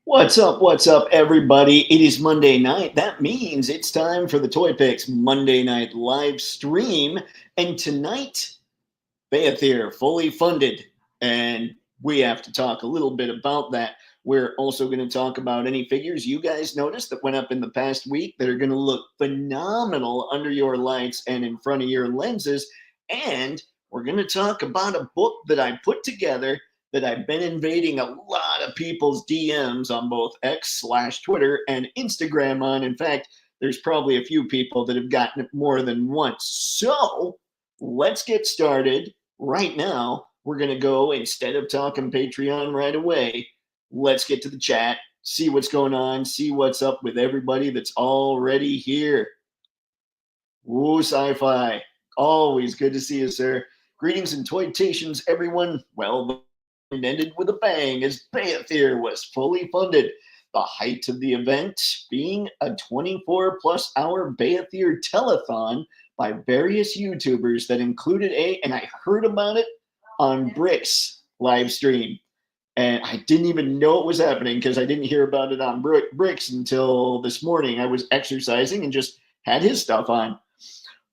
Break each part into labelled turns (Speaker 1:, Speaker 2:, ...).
Speaker 1: What's up, everybody? It is Monday night. That means it's time for the Toypixx Monday night live stream. And tonight, Beyithirr fully funded. And we have to talk a little bit about that. We're also going to talk about any figures you guys noticed that went up in the past week that are going to look phenomenal under your lights and in front of your lenses. And we're going to talk about a book that I put together that I've been invading a lot of people's DMs on both X/Twitter and Instagram on. In fact, there's probably a few people that have gotten it more than once. So let's get started right now. We're going to go, instead of talking Patreon right away, let's get to the chat, see what's going on, see what's up with everybody that's already here. Woo, sci-fi. Always good to see you, sir. Greetings and toytations, everyone. Well, the ended with a bang as Beyithirr was fully funded. The height of the event being a 24 plus hour Beyithirr telethon by various YouTubers that included and I heard about it on Brick's live stream. And I didn't even know it was happening because I didn't hear about it on Bricks until this morning. I was exercising and just had his stuff on.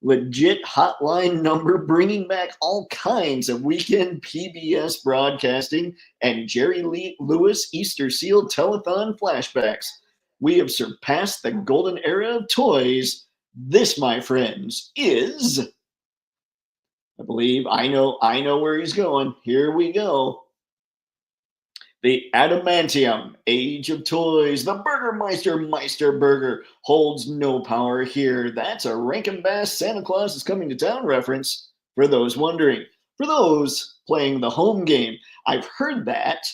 Speaker 1: Legit hotline number, bringing back all kinds of weekend PBS broadcasting and Jerry Lee Lewis Easter Seal telethon flashbacks. We have surpassed the golden era of toys. This, my friends, is, I believe, I know where he's going. Here we go. The Adamantium, Age of Toys, the Burgermeister Meister Burger holds no power here. That's a Rankin Bass Santa Claus is coming to town reference for those wondering. For those playing the home game, I've heard that,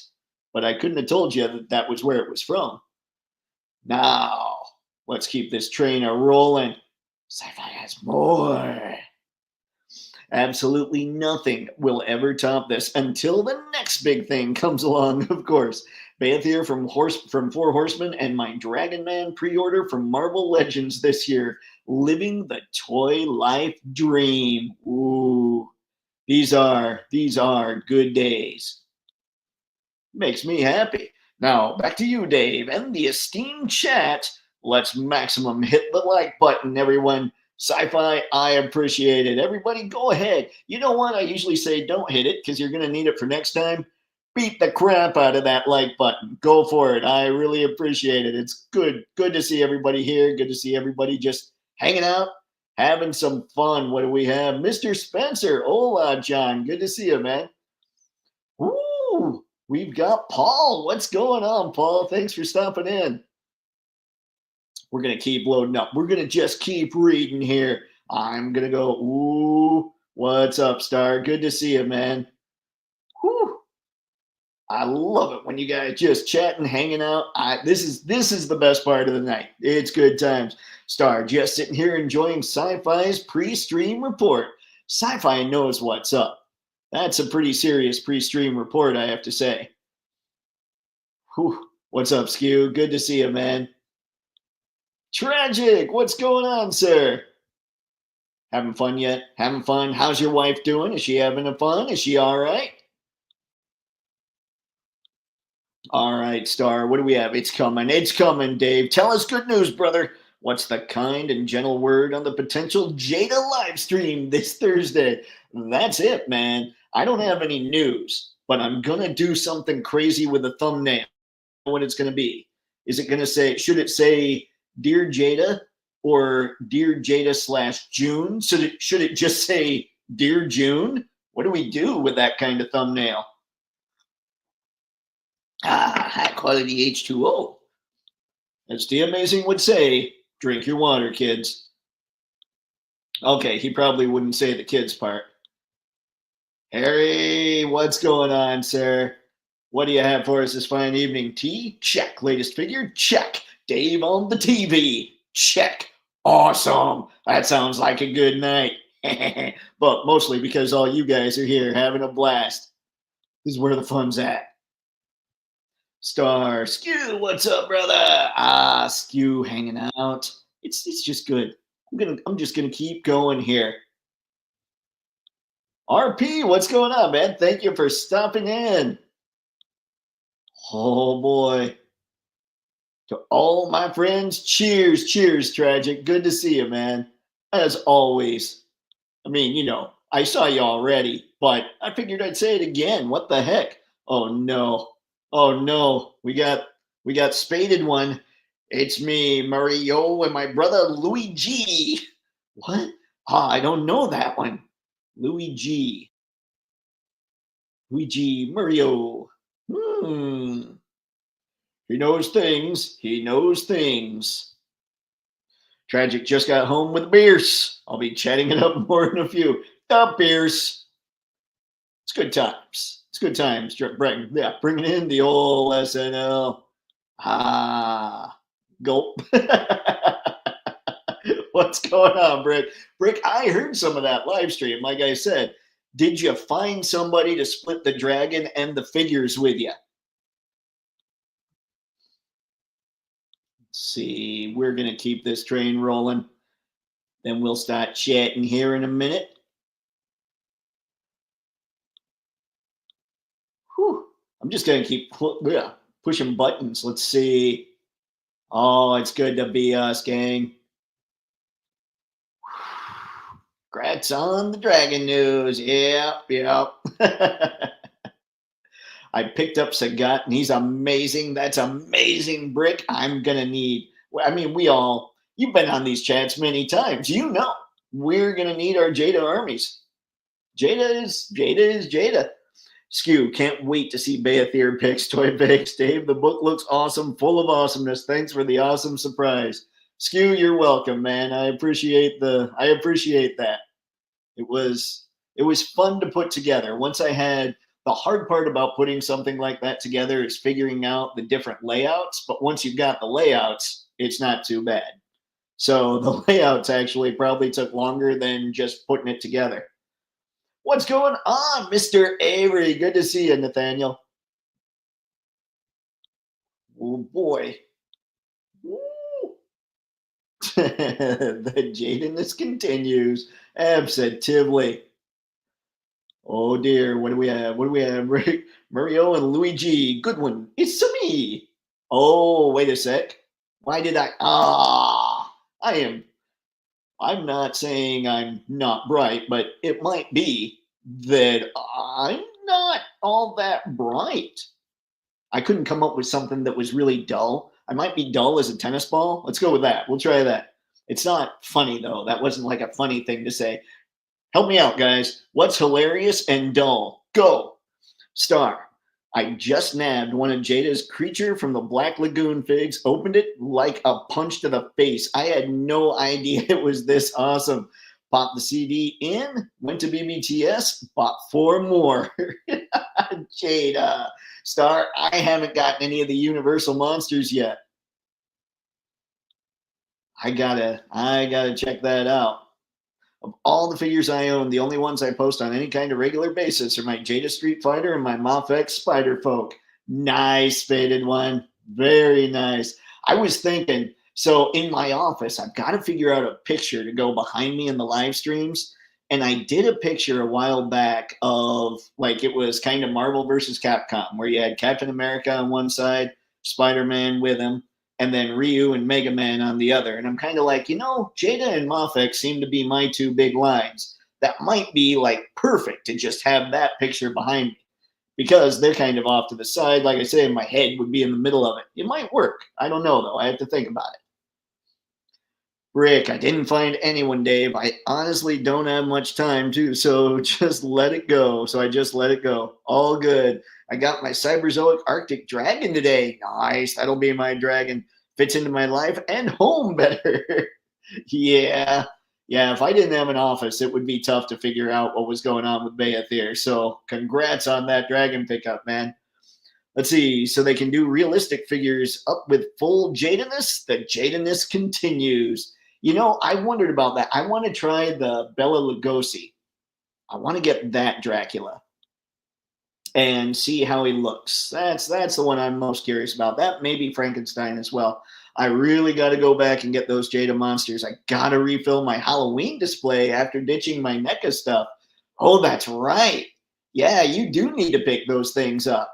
Speaker 1: but I couldn't have told you that that was where it was from. Now, let's keep this train a rolling. Sci-fi has more. Absolutely nothing will ever top this until the next big thing comes along, of course. Beyithirr from Four Horsemen and my Dragon Man pre-order from Marvel Legends this year. Living the toy life dream. Ooh. These are good days. Makes me happy. Now, back to you, Dave, and the esteemed chat. Let's maximum hit the like button, everyone. Sci-fi, I appreciate it. Everybody, go ahead. You know what? I usually say don't hit it because you're going to need it for next time. Beat the crap out of that like button. Go for it. I really appreciate it. It's good to see everybody here. Good to see everybody just hanging out, having some fun. What do we have? Mr. Spencer. Hola, John. Good to see you, man. Woo! We've got Paul. What's going on, Paul? Thanks for stopping in. We're going to keep loading up. We're going to just keep reading here. I'm going to go, ooh, what's up, Star? Good to see you, man. Whew. I love it when you guys just chatting, hanging out. This is the best part of the night. It's good times. Star, just sitting here enjoying Sci-Fi's pre-stream report. Sci-Fi knows what's up. That's a pretty serious pre-stream report, I have to say. Whew. What's up, Skew? Good to see you, man. Tragic. What's going on, sir? Having fun yet? Having fun? How's your wife doing? Is she having fun? Is she all right? All right, Star. What do we have? It's coming. It's coming, Dave. Tell us good news, brother. What's the kind and gentle word on the potential Jada live stream this Thursday? That's it, man. I don't have any news, but I'm going to do something crazy with the thumbnail. What it's going to be. Is it going to say, should it say Dear Jada or Dear Jada / June? Should it just say Dear June? What do we do with that kind of thumbnail? High quality H2O. As the Amazing would say, drink your water, kids. Okay, he probably wouldn't say the kids part. Harry, what's going on, sir? What do you have for us this fine evening? Tea? Check. Latest figure? Check. Dave on the TV? Check. Awesome. That sounds like a good night. But mostly because all you guys are here having a blast. This is where the fun's at. Star, Skew, what's up, brother? Skew hanging out. It's just good. I'm just gonna keep going here. RP, what's going on, man? Thank you for stopping in. Oh boy. To all my friends, cheers, cheers, Tragic. Good to see you, man. As always. I mean, I saw you already, but I figured I'd say it again. What the heck? Oh no. Oh no. We got spaded one. It's me, Mario, and my brother Luigi. What? I don't know that one. Luigi. Luigi Mario. Hmm. He knows things. He knows things. Tragic just got home with beers. I'll be chatting it up more in a few. The beers. It's good times. It's good times. Bringing in the old SNL. Gulp. What's going on, Brick? Brick, I heard some of that live stream. Like I said, did you find somebody to split the dragon and the figures with you? Let's see, we're going to keep this train rolling. Then we'll start chatting here in a minute. Whew. I'm just going to keep pushing buttons. Let's see. Oh, it's good to be us, gang. Congrats on the dragon news. Yep. I picked up Sagat, and he's amazing. That's amazing, Brick. I'm going to need, you've been on these chats many times. We're going to need our Jada armies. Jada is Jada. Skew, can't wait to see Beyithirr picks Toypixx. Dave, the book looks awesome, full of awesomeness. Thanks for the awesome surprise. Skew, you're welcome, man. I appreciate that. It was fun to put together. Once I had the hard part about putting something like that together is figuring out the different layouts. But once you've got the layouts, it's not too bad. So the layouts actually probably took longer than just putting it together. What's going on, Mr. Avery? Good to see you, Nathaniel. Oh, boy. The jadedness continues. Absolutely. Oh, dear. What do we have? Mario and Luigi. Good one. It's me. Oh, wait a sec. Why did I'm not saying I'm not bright, but it might be that I'm not all that bright. I couldn't come up with something that was really dull. I might be dull as a tennis ball. Let's go with that. We'll try that. It's not funny, though. That wasn't like a funny thing to say. Help me out, guys. What's hilarious and dull? Go. Star. I just nabbed one of Jada's creature from the Black Lagoon figs, opened it like a punch to the face. I had no idea it was this awesome. Popped the CD in, went to BBTS, bought 4 more. Jada. Star, I haven't gotten any of the Universal monsters yet. I gotta check that out. Of all the figures I own, the only ones I post on any kind of regular basis are my Jada Street Fighter and my Mafex Spider Folk. Nice faded one. Very nice. I was thinking, so in my office, I've got to figure out a picture to go behind me in the live streams. And I did a picture a while back of, like, it was kind of Marvel versus Capcom, where you had Captain America on one side, Spider-Man with him, and then Ryu and Mega Man on the other. And I'm kind of like, Jada and Mafex seem to be my 2 big lines. That might be like perfect to just have that picture behind me, because they're kind of off to the side. Like I say, my head would be in the middle of it. It might work. I don't know, though. I have to think about it. Rick, I didn't find anyone, Dave. I honestly don't have much time, too, so just let it go. So I just let it go. All good. I got my Cyberzoic Arctic Dragon today. Nice. That'll be my dragon. Fits into my life and home better. Yeah. If I didn't have an office, it would be tough to figure out what was going on with Beyithirr. So congrats on that dragon pickup, man. Let's see. So they can do realistic figures up with full jadedness. The jadedness continues. I wondered about that. I want to try the Bela Lugosi. I want to get that Dracula and see how he looks. That's the one I'm most curious about. That may be Frankenstein as well. I really got to go back and get those Jada monsters. I got to refill my Halloween display after ditching my NECA stuff. Oh, that's right. Yeah, you do need to pick those things up.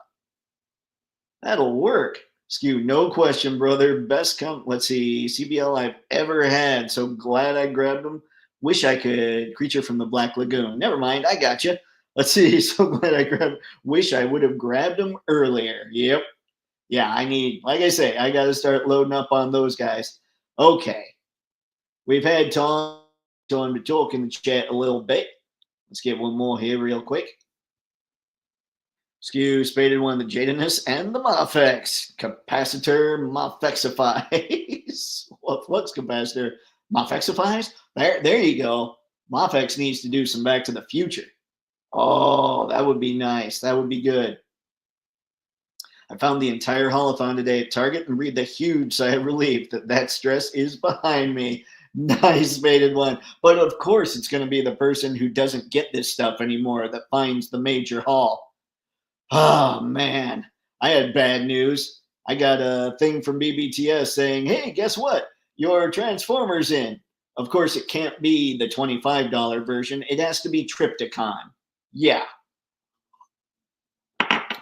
Speaker 1: That'll work. Skew, no question, brother. Best let's see, CBL I've ever had. So glad I grabbed them. Wish I could. Creature from the Black Lagoon. Never mind, I got you. Let's see. So glad I grabbed. Wish I would have grabbed them earlier. Yep. Yeah, I need. Like I say, I got to start loading up on those guys. Okay. We've had time to talk in the chat a little bit. Let's get one more here real quick. Skew spaded one the Zaniness and the Mythic capacitor Mythixifies. Flux capacitor Mythixifies? There you go. Mythic needs to do some Back to the Future. Oh, that would be nice. That would be good. I found the entire holothon today at Target and breathed a huge sigh of relief that stress is behind me. Nice spaded one. But of course, it's going to be the person who doesn't get this stuff anymore that finds the major haul. Oh, man. I had bad news. I got a thing from BBTS saying, hey, guess what? Your Transformer's in. Of course, it can't be the $25 version. It has to be Triptychon. Yeah.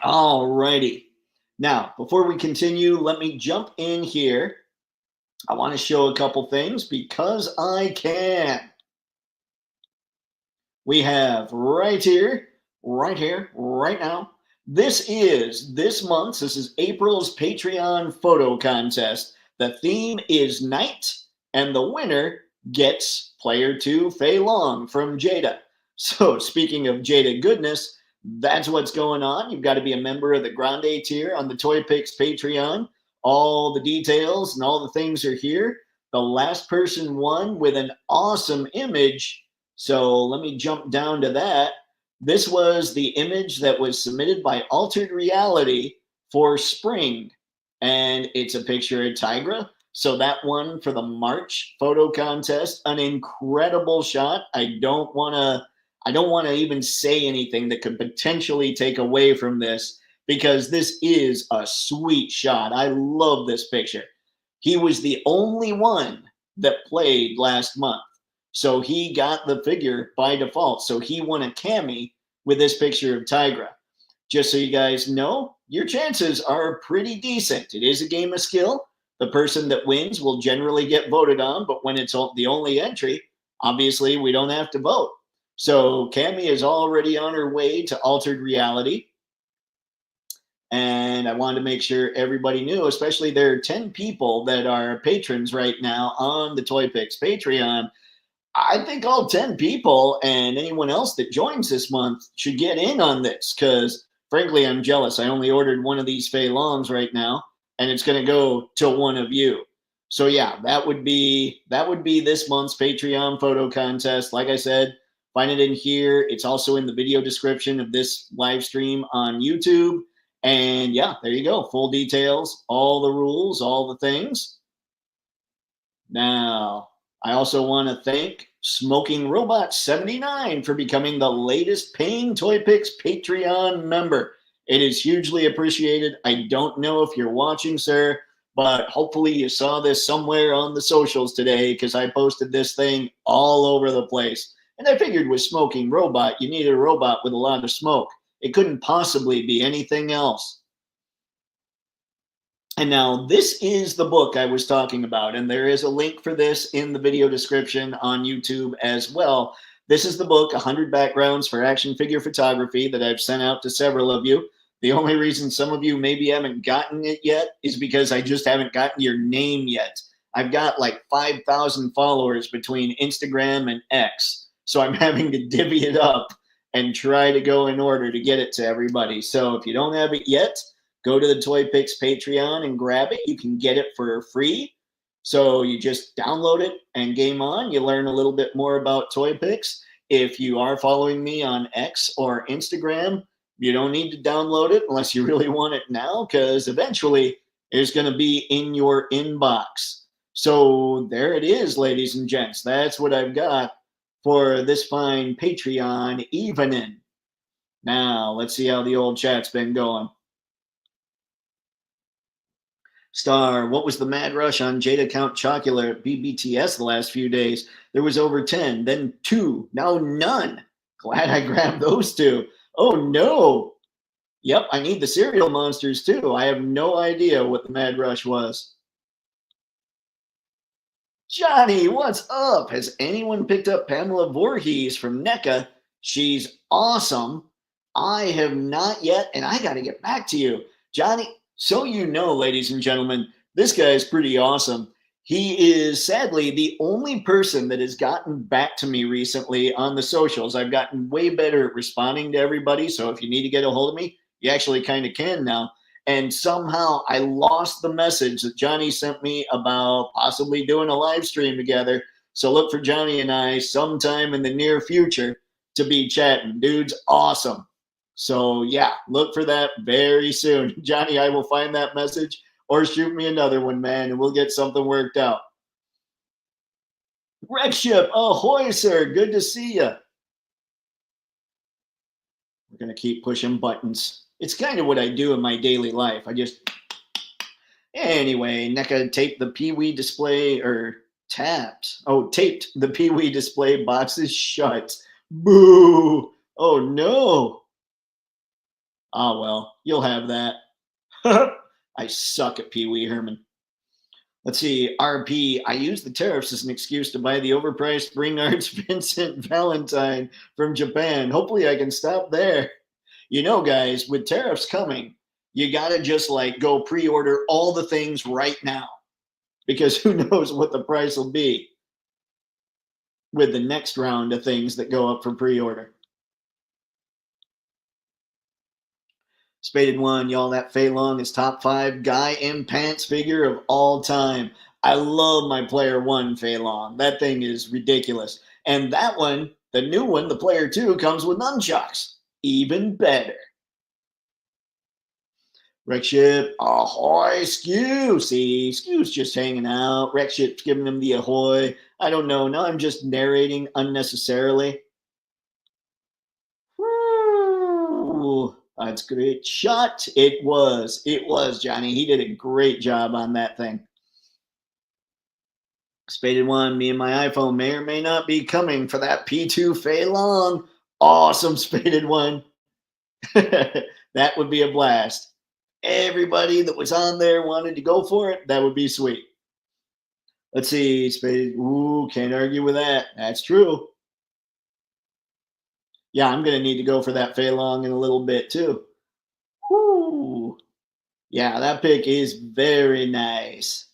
Speaker 1: All righty. Now, before we continue, let me jump in here. I want to show a couple things because I can. We have right here, right now. This is this April's Patreon photo contest. The theme is night, and the winner gets player 2 Fei Long from Jada. So speaking of Jada goodness, that's what's going on. You've got to be a member of the Grande tier on the Toypixx Patreon. All the details and all the things are here. The last person won with an awesome image. So let me jump down to that. This was the image that was submitted by Altered Reality for spring. And it's a picture of Tigra. So that one for the March photo contest, an incredible shot. I don't want to even say anything that could potentially take away from this because this is a sweet shot. I love this picture. He was the only one that played last month. So he got the figure by default. So he won a cami with this picture of Tigra. Just so you guys know, your chances are pretty decent. It is a game of skill. The person that wins will generally get voted on, but when it's the only entry, obviously we don't have to vote. So Cami is already on her way to Altered Reality. And I wanted to make sure everybody knew, especially there are 10 people that are patrons right now on the Toypixx Patreon. I think all 10 people and anyone else that joins this month should get in on this because, frankly, I'm jealous. I only ordered one of these Fei Longs right now, and it's going to go to one of you. So, yeah, that would be this month's Patreon photo contest. Like I said, find it in here. It's also in the video description of this live stream on YouTube. And, yeah, there you go. Full details, all the rules, all the things. Now, I also want to thank Smoking Robot 79 for becoming the latest paying Toypixx Patreon member. It is hugely appreciated. I don't know if you're watching, sir, but hopefully you saw this somewhere on the socials today because I posted this thing all over the place. And I figured with Smoking Robot, you needed a robot with a lot of smoke. It couldn't possibly be anything else. And now this is the book I was talking about, and there is a link for this in the video description on YouTube as well. This is the book, 100 Backgrounds for Action Figure Photography, that I've sent out to several of you. The only reason some of you maybe haven't gotten it yet is because I just haven't gotten your name yet. I've got like 5,000 followers between Instagram and X, so I'm having to divvy it up and try to go in order to get it to everybody. So if you don't have it yet, go to the Toypixx Patreon and grab it. You can get it for free. So you just download it and game on. You learn a little bit more about Toypixx. If you are following me on X or Instagram, you don't need to download it unless you really want it now, because eventually it's going to be in your inbox. So there it is, ladies and gents. That's what I've got for this fine Patreon evening. Now, let's see how the old chat's been going. Star, what was the mad rush on Jada Count Chocula at BBTS the last few days? There was over 10, then 2, now none. Glad I grabbed those 2. Oh, no. Yep, I need the cereal monsters too. I have no idea what the mad rush was. Johnny, what's up? Has anyone picked up Pamela Voorhees from NECA? She's awesome. I have not yet, and I got to get back to you. Johnny, so you know, ladies and gentlemen, this guy is pretty awesome. He is sadly the only person that has gotten back to me recently on the socials. I've gotten way better at responding to everybody. So if you need to get a hold of me, you actually kind of can now. And somehow I lost the message that Johnny sent me about possibly doing a live stream together. So look for Johnny and I sometime in the near future to be chatting. Dude's awesome. So yeah, look for that very soon. Johnny, I will find that message or shoot me another one, man, and we'll get something worked out. Wreck Ship, ahoy, sir. Good to see you. We're going to keep pushing buttons. It's kind of what I do in my daily life. I just, anyway, NECA taped the Pee-wee display, or taped the Pee-wee display boxes shut. Boo. Oh, no. Ah, well, you'll have that. I suck at Pee-wee Herman. Let's see, RP. I use the tariffs as an excuse to buy the overpriced Spring Arts Vincent Valentine from Japan. Hopefully I can stop there. You know, guys, with tariffs coming, you got to just like go pre-order all the things right now, because who knows what the price will be with the next round of things that go up for pre-order. Spaded one, y'all, that Fei Long is top 5 guy in pants figure of all time. I love my player 1 Fei Long. That thing is ridiculous. And that one, the new one, the player 2, comes with nunchucks. Even better. Wreck Ship, ahoy, Skew. See, Skew's just hanging out. Wreck Ship's giving him the ahoy. I don't know. Now I'm just narrating unnecessarily. Woo. That's a great shot. It was, Johnny. He did a great job on that thing. Spaded one, me and my iPhone may or may not be coming for that P2 Fei Long. Awesome, Spaded one. That would be a blast. Everybody that was on there wanted to go for it. That would be sweet. Let's see, Spaded. Ooh, can't argue with that. That's true. Yeah, I'm going to need to go for that Fei Long in a little bit too. Whoo. Yeah, that pick is very nice.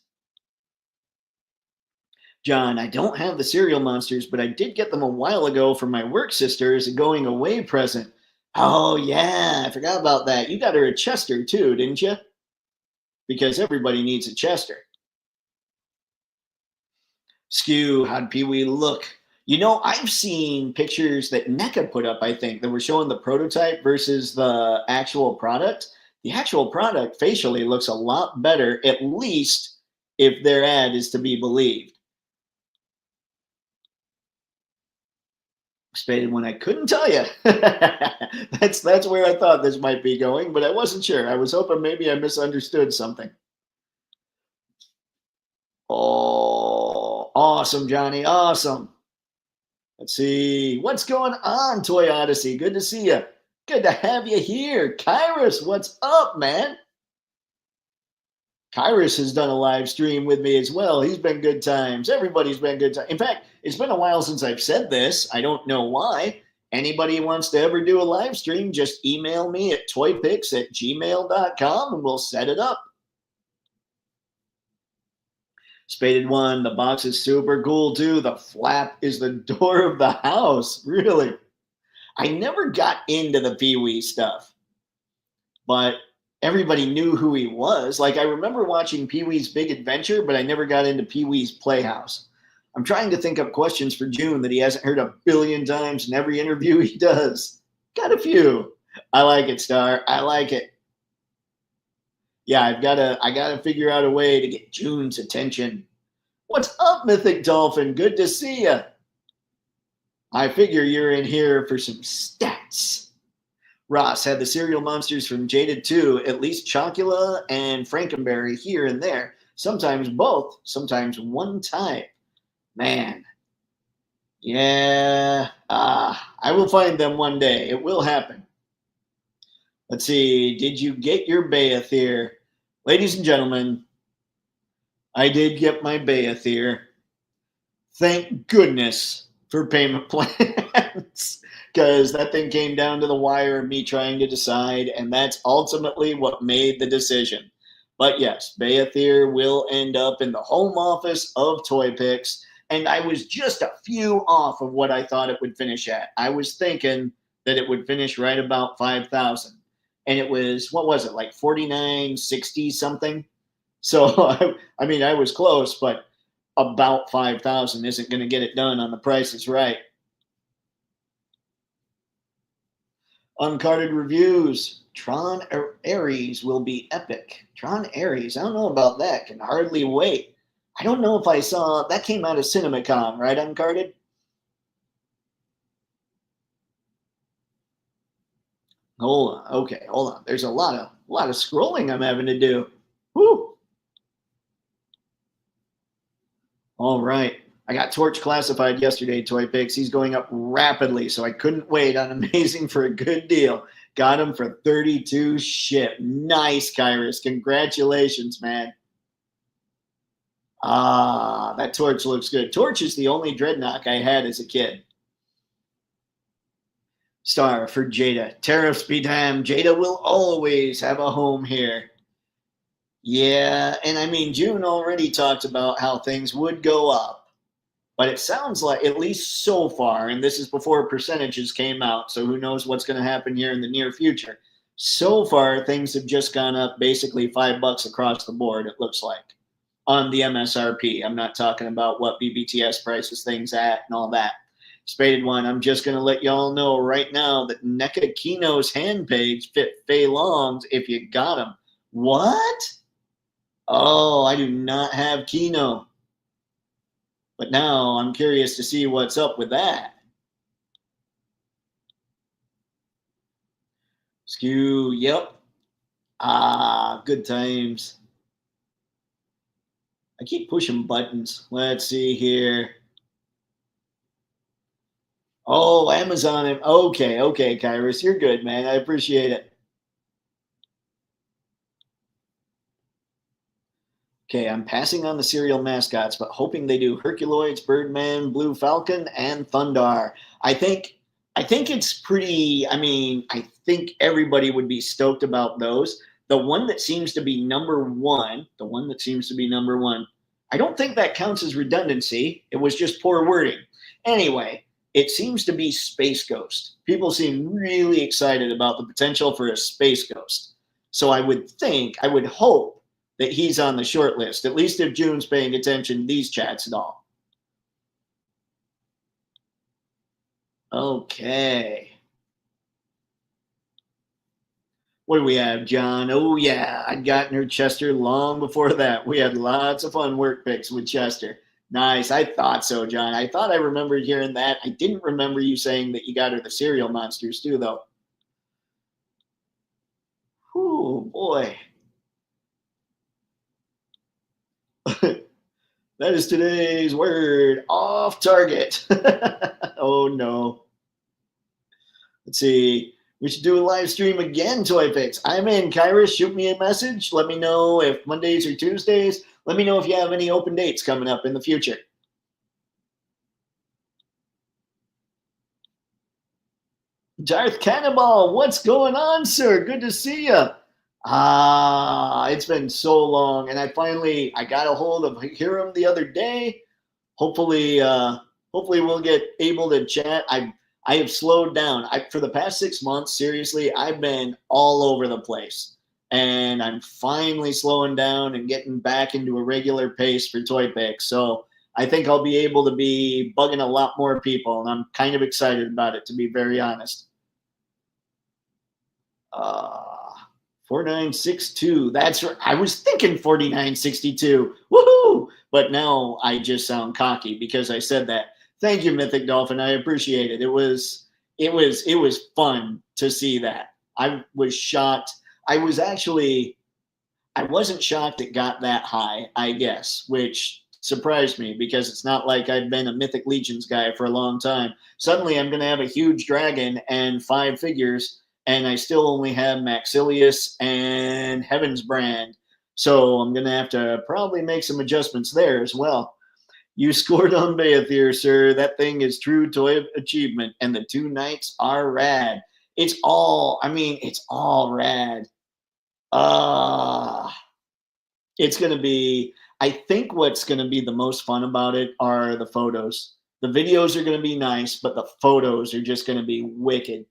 Speaker 1: John, I don't have the cereal monsters, but I did get them a while ago from my work sister as a going away present. Oh, yeah, I forgot about that. You got her a Chester too, didn't you? Because everybody needs a Chester. Skew, how'd Pee-wee look? You know, I've seen pictures that NECA put up, I think, that were showing the prototype versus the actual product. The actual product facially looks a lot better, at least if their ad is to be believed. Spaded when I couldn't tell you. That's where I thought this might be going, but I wasn't sure. I was hoping maybe I misunderstood something. Oh, awesome, Johnny. Awesome. Let's see. What's going on, Toy Odyssey? Good to see you. Good to have you here. Kyrus, what's up, man? Kyrus has done a live stream with me as well. He's been good times. Everybody's been good times. In fact, it's been a while since I've said this. I don't know why. Anybody wants to ever do a live stream, just email me at toypixx@gmail.com and we'll set it up. Spaded one, the box is super cool too. The flap is the door of the house. Really? I never got into the Pee-wee stuff, but everybody knew who he was. Like, I remember watching Pee-wee's Big Adventure, but I never got into Pee-wee's Playhouse. I'm trying to think up questions for June that he hasn't heard a billion times in every interview he does. Got a few. I like it, Star. I like it. Yeah, I gotta figure out a way to get June's attention. What's up, Mythic Dolphin? Good to see you. I figure you're in here for some stats. Ross had the cereal monsters from Jaded 2, at least Chocula and Frankenberry here and there. Sometimes both, sometimes one type. Man. Yeah. I will find them one day. It will happen. Let's see. Did you get your Beyithirr? Ladies and gentlemen, I did get my Beyithirr. Thank goodness for payment plans, because that thing came down to the wire of me trying to decide, and that's ultimately what made the decision. But yes, Beyithirr will end up in the home office of Toypixx, and I was just a few off of what I thought it would finish at. I was thinking that it would finish right about 5,000, and it was, what was it, like 49.60 something? So I mean, I was close, but about 5,000 isn't going to get it done on The Price is Right. Uncarded reviews. Tron Ares will be epic. Tron Ares, I don't know about that. Can hardly wait. I don't know if I saw that came out of CinemaCon, right? Uncarded. Hold on. Okay, hold on. There's a lot of scrolling I'm having to do. Woo. All right. I got Torch classified yesterday, Toypixx. He's going up rapidly, so I couldn't wait on Amazing for a good deal. Got him for 32 ship. Nice, Kyrus. Congratulations, man. Ah, that Torch looks good. Torch is the only Dreadnought I had as a kid. Star for Jada. Tariffs be damned. Jada will always have a home here. Yeah, and I mean, June already talked about how things would go up, but it sounds like, at least so far, and this is before percentages came out, so who knows what's going to happen here in the near future. So far, things have just gone up basically $5 across the board, it looks like, on the MSRP. I'm not talking about what BBTS prices things at and all that. Spaded One, I'm just going to let y'all know right now that NECA Kino's hand page fit Fei Long's if you got him. What? Oh, I do not have Kino. But now I'm curious to see what's up with that. Skew, yep. Ah, good times. I keep pushing buttons. Let's see here. Oh, Amazon. Okay, okay, Kyrus. You're good, man. I appreciate it. Okay, I'm passing on the serial mascots, but hoping they do Herculoids, Birdman, Blue Falcon, and Thundar. I think it's pretty. I mean, I think everybody would be stoked about those. The one that seems to be number one, I don't think that counts as redundancy. It was just poor wording. Anyway, it seems to be Space Ghost. People seem really excited about the potential for a Space Ghost. So I would hope that he's on the short list, at least if June's paying attention to these chats at all. Okay. What do we have, John? Oh, yeah, I'd gotten her Chester long before that. We had lots of fun work picks with Chester. Nice. I thought so, John. I thought I remembered hearing that. I didn't remember you saying that you got her the cereal monsters, too, though. Oh, boy. That is today's word, off target. Oh, no. Let's see. We should do a live stream again, Toypixx. I'm in. Kyrus, shoot me a message. Let me know if Mondays or Tuesdays. Let me know if you have any open dates coming up in the future. Darth Cannonball, what's going on, sir? Good to see you. Ah, it's been so long, and I got a hold of Hiram the other day. Hopefully we'll get able to chat. I have slowed down. For the past 6 months, seriously, I've been all over the place, and I'm finally slowing down and getting back into a regular pace for Toypixx. So I think I'll be able to be bugging a lot more people, and I'm kind of excited about it, to be very honest. 4962. That's right. I was thinking 4962. Woohoo! But now I just sound cocky because I said that. Thank you, Mythic Dolphin. I appreciate it. It was fun to see that. I was shocked. I wasn't shocked it got that high, I guess, which surprised me because it's not like I've been a Mythic Legions guy for a long time. Suddenly I'm going to have a huge dragon and 5 figures and I still only have Maxilius and Heaven's Brand. So I'm going to have to probably make some adjustments there as well. You scored on Beyithirr, sir. That thing is true toy achievement, and the 2 knights are rad. It's all rad. It's going to be, I think what's going to be the most fun about it are the photos. The videos are going to be nice, but the photos are just going to be wicked.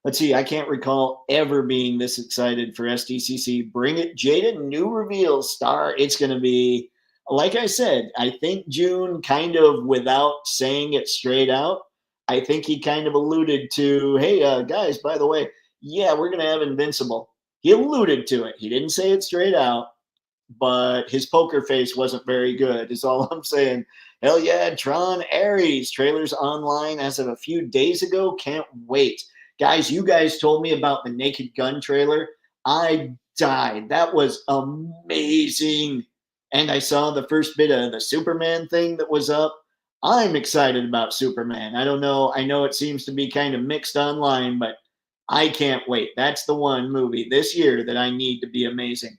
Speaker 1: Let's see, I can't recall ever being this excited for SDCC. Bring it, Jada, new reveals, Star. It's going to be, like I said, I think June kind of, without saying it straight out, I think he kind of alluded to, hey, guys, by the way, yeah, we're going to have Invincible. He alluded to it. He didn't say it straight out, but his poker face wasn't very good, is all I'm saying. Hell yeah, Tron Ares. Trailers online as of a few days ago. Can't wait. Guys, you guys told me about the Naked Gun trailer. I died. That was amazing. And I saw the first bit of the Superman thing that was up. I'm excited about Superman. I don't know. I know it seems to be kind of mixed online, but I can't wait. That's the one movie this year that I need to be amazing.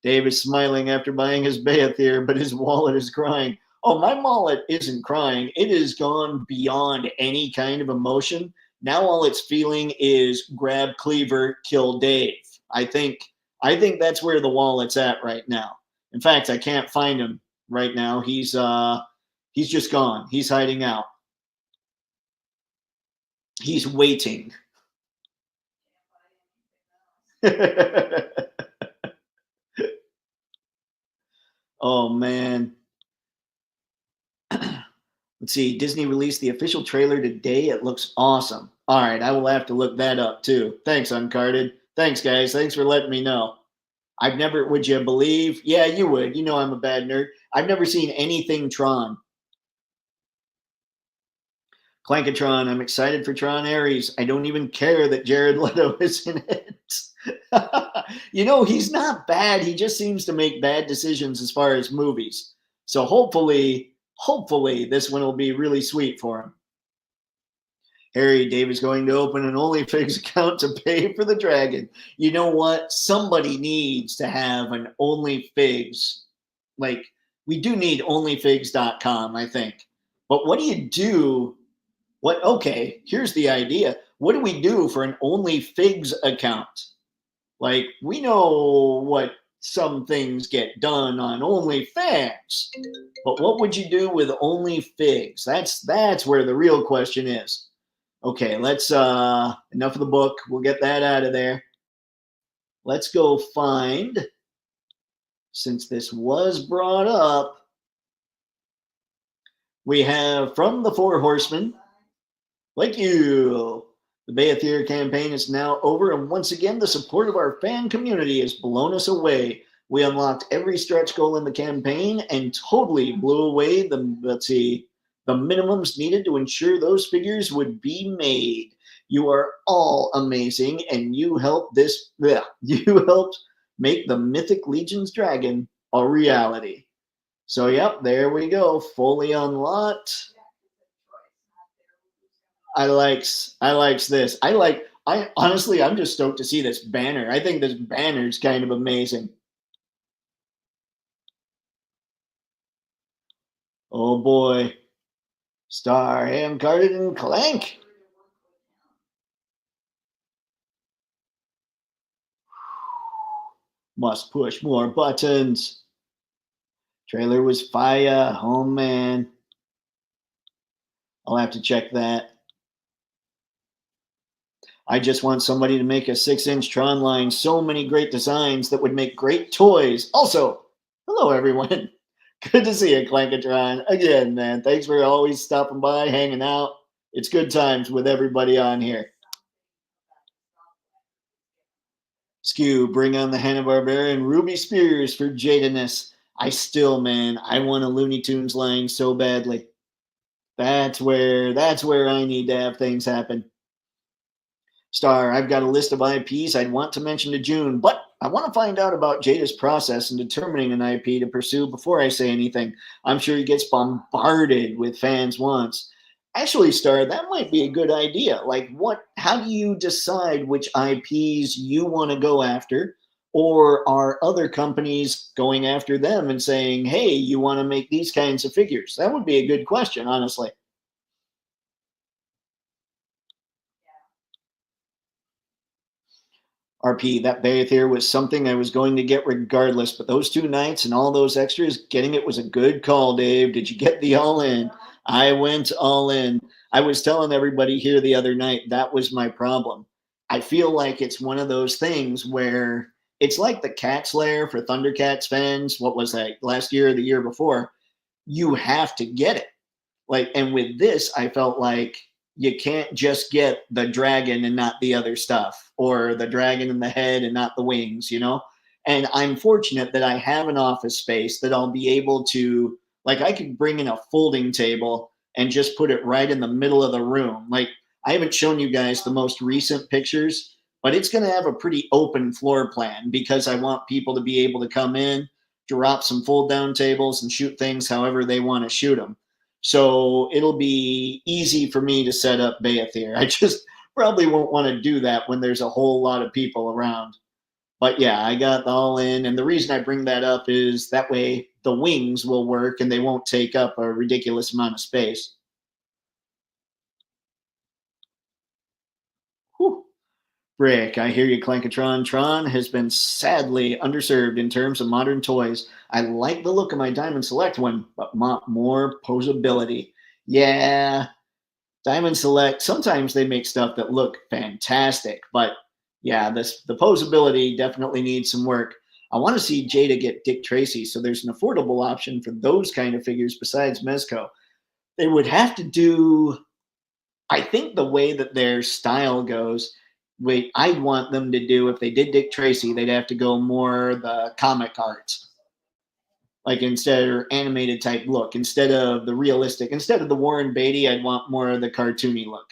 Speaker 1: Dave is smiling after buying his Beyithirr, but his wallet is crying. Oh, my wallet isn't crying. It has gone beyond any kind of emotion. Now all it's feeling is grab Cleaver, kill Dave. I think that's where the wallet's at right now. In fact, I can't find him right now. He's just gone. He's hiding out. He's waiting. Oh man. Let's see. Disney released the official trailer today. It looks awesome. All right, I will have to look that up too. Thanks, Uncarded. Thanks, guys. Thanks for letting me know. I've never, would you believe? Yeah, you would. You know I'm a bad nerd. I've never seen anything Tron. Clankatron, I'm excited for Tron Ares. I don't even care that Jared Leto is in it. You know, he's not bad. He just seems to make bad decisions as far as movies. So hopefully this one will be really sweet for him. Harry, Dave is going to open an OnlyFigs account to pay for the dragon. You know what? Somebody needs to have an OnlyFigs. Like, we do need OnlyFigs.com, I think. But what do you do? Okay, here's the idea. What do we do for an OnlyFigs account? Like, we know what some things get done on OnlyFans, but what would you do with OnlyFigs? That's where the real question is. Okay, let's enough of the book. We'll get that out of there. Let's go find, since this was brought up, we have from the Four Horsemen. Thank you. The Beyithirr campaign is now over, and once again, the support of our fan community has blown us away. We unlocked every stretch goal in the campaign and totally blew away the minimums needed to ensure those figures would be made. You are all amazing, and you helped make the Mythic Legions Dragon a reality. So, yep, there we go, fully unlocked. I likes this. Honestly, I'm just stoked to see this banner. I think this banner is kind of amazing. Oh boy. Star, Ham, Carded, and Clank. Must push more buttons. Trailer was fire. Oh man. I'll have to check that. I just want somebody to make a 6-inch Tron line. So many great designs that would make great toys. Also, hello everyone. Good to see you, Clankatron. Again, man, thanks for always stopping by, hanging out. It's good times with everybody on here. Skew, bring on the Hanna-Barbera and Ruby Spears for Jadeness. I want a Looney Tunes line so badly. That's where I need to have things happen. Star, I've got a list of IPs I'd want to mention to June, but I want to find out about Jada's process in determining an IP to pursue before I say anything. I'm sure he gets bombarded with fans once. Actually, Star, that might be a good idea. Like, how do you decide which IPs you want to go after? Or are other companies going after them and saying, hey, you want to make these kinds of figures? That would be a good question, honestly. RP, that Beyithirr was something I was going to get regardless, but those 2 nights and all those extras, getting it was a good call, Dave. Did you get the all in? I went all in. I was telling everybody here the other night that was my problem. I feel like it's one of those things where it's like the Cat's Lair for Thundercats fans. What was that, last year or the year before? You have to get it. Like, and with this, I felt like you can't just get the dragon and not the other stuff, or the dragon and the head and not the wings, you know? And I'm fortunate that I have an office space that I'll be able to, like, I could bring in a folding table and just put it right in the middle of the room. Like, I haven't shown you guys the most recent pictures, but it's going to have a pretty open floor plan because I want people to be able to come in, drop some fold down tables, and shoot things however they want to shoot them. So it'll be easy for me to set up Beyithirr. I just probably won't want to do that when there's a whole lot of people around. But yeah, I got all in. And the reason I bring that up is that way the wings will work and they won't take up a ridiculous amount of space. Whew. Brick, I hear you, Clankatron. Tron has been sadly underserved in terms of modern toys. I like the look of my Diamond Select one, but more posability. Yeah, Diamond Select, sometimes they make stuff that look fantastic, but yeah, the posability definitely needs some work. I want to see Jada get Dick Tracy, so there's an affordable option for those kind of figures besides Mezco. They would have to do, I think the way that their style goes, wait, I'd want them to do, if they did Dick Tracy, they'd have to go more the comic arts. Like instead or animated type look, instead of the realistic, instead of the Warren Beatty, I'd want more of the cartoony look.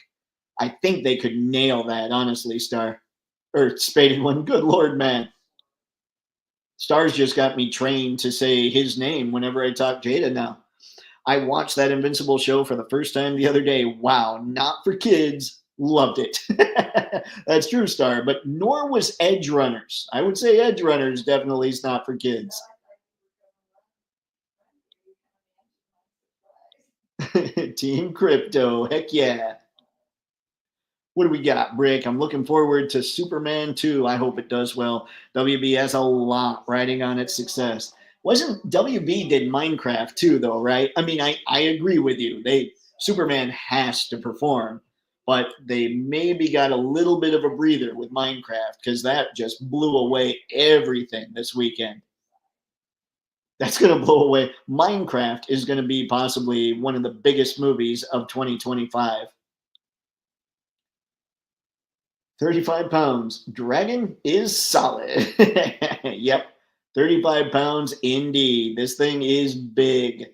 Speaker 1: I think they could nail that, honestly, Star. Or Spaded One. Good Lord, man. Star's just got me trained to say his name whenever I talk Jada now. I watched that Invincible show for the first time the other day. Wow, not for kids. Loved it. That's true, Star. But nor was Edge Runners. I would say Edge Runners definitely is not for kids. Team Crypto. Heck yeah. What do we got, Brick? I'm looking forward to Superman 2. I hope it does well. WB has a lot riding on its success. Wasn't WB did Minecraft too, though, right? I mean, I agree with you. Superman has to perform, but they maybe got a little bit of a breather with Minecraft because that just blew away everything this weekend. That's going to blow away. Minecraft is going to be possibly one of the biggest movies of 2025. 35 pounds. Dragon is solid. Yep. 35 pounds indeed. This thing is big.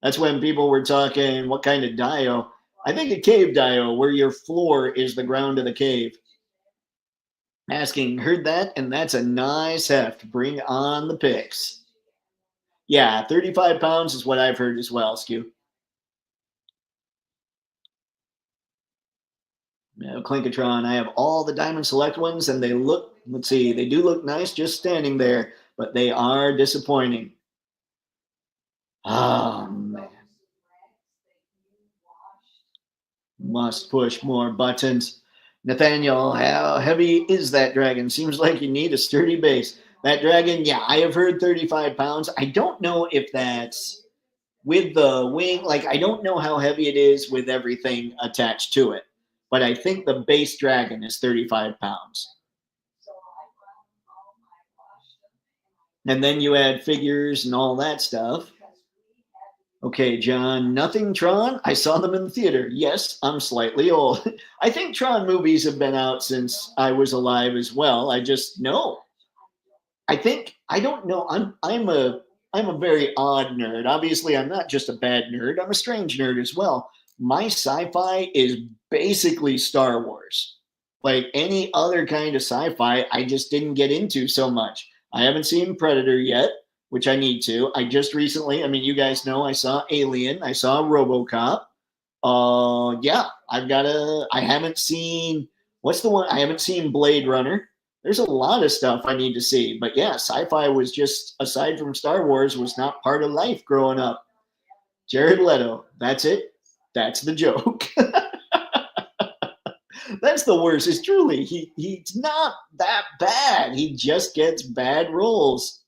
Speaker 1: That's when people were talking what kind of dio. I think a cave dio where your floor is the ground of the cave. Asking, heard that? And that's a nice heft. Bring on the picks. Yeah, 35 pounds is what I've heard as well, Skew. Now, Clinkatron, I have all the Diamond Select ones, and they look, let's see, they do look nice just standing there, but they are disappointing. Oh, man. Must push more buttons. Nathaniel, how heavy is that dragon? Seems like you need a sturdy base. That dragon, yeah, I have heard 35 pounds. I don't know if that's with the wing. Like, I don't know how heavy it is with everything attached to it. But I think the base dragon is 35 pounds. And then you add figures and all that stuff. Okay, John, nothing Tron? I saw them in the theater. Yes, I'm slightly old. I think Tron movies have been out since I was alive as well. I just know. I don't know. I'm a very odd nerd. Obviously, I'm not just a bad nerd. I'm a strange nerd as well. My sci-fi is basically Star Wars. Like any other kind of sci-fi, I just didn't get into so much. I haven't seen Predator yet, which I need to. I just recently, I mean, you guys know I saw Alien, I saw RoboCop. Yeah, I haven't seen, what's the one? I haven't seen Blade Runner. There's a lot of stuff I need to see. But yeah, sci-fi was just, aside from Star Wars, was not part of life growing up. Jared Leto, that's it. That's the joke. That's the worst. It's truly, he's not that bad. He just gets bad roles.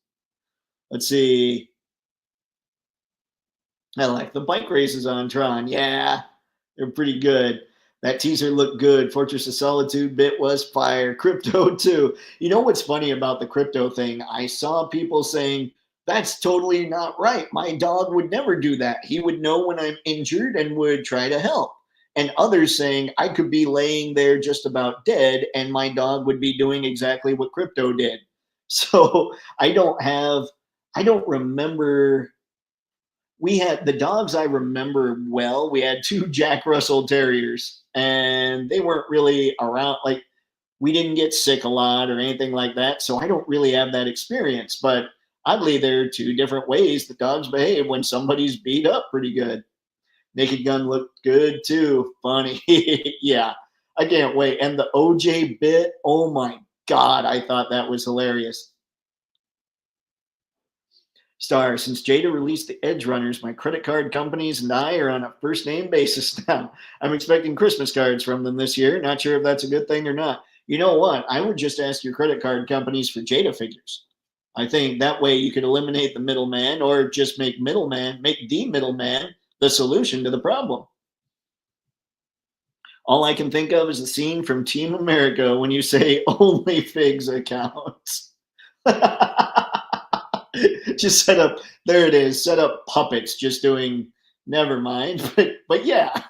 Speaker 1: Let's see. I like the bike races on Tron. Yeah, they're pretty good. That teaser looked good. Fortress of Solitude bit was fire. Crypto too. You know what's funny about the crypto thing? I saw people saying that's totally not right. My dog would never do that. He would know when I'm injured and would try to help. And others saying I could be laying there just about dead and my dog would be doing exactly what crypto did. So I don't remember, we had the dogs I remember well. We had two Jack Russell Terriers, and they weren't really around. Like, we didn't get sick a lot or anything like that. So I don't really have that experience. But oddly, there are two different ways the dogs behave when somebody's beat up pretty good. Naked Gun looked good too. Funny. Yeah, I can't wait. And the OJ bit, oh my God, I thought that was hilarious. Star, since Jada released the Edge Runners, my credit card companies and I are on a first name basis now. I'm expecting Christmas cards from them this year. Not sure if that's a good thing or not. You know what? I would just ask your credit card companies for Jada figures. I think that way you could eliminate the middleman, or just make the middleman the solution to the problem. All I can think of is the scene from Team America when you say only figs accounts. Just set up, there it is, set up puppets just doing, never mind. But yeah.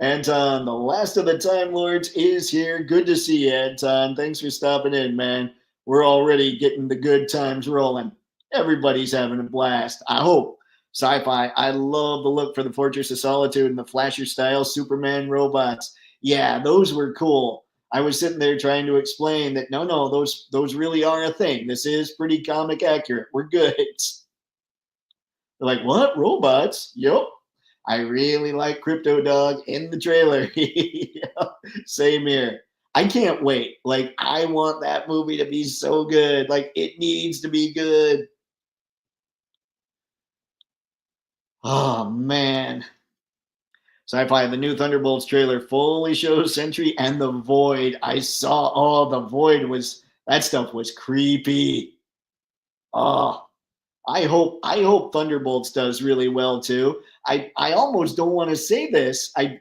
Speaker 1: Anton, the last of the Time Lords is here. Good to see you, Anton. Thanks for stopping in, man. We're already getting the good times rolling. Everybody's having a blast. I hope. Sci-fi. I love the look for the Fortress of Solitude and the flasher style Superman robots. Yeah, those were cool. I was sitting there trying to explain that no, those really are a thing. This is pretty comic accurate. We're good. They're like, what? Robots? Yep. I really like Crypto Dog in the trailer. Yeah, same here. I can't wait. Like, I want that movie to be so good. Like, it needs to be good. Oh, man. Sci-fi, the new Thunderbolts trailer fully shows Sentry and the Void. I saw, oh, the Void was, that stuff was creepy. Oh, I hope Thunderbolts does really well too. I almost don't want to say this. I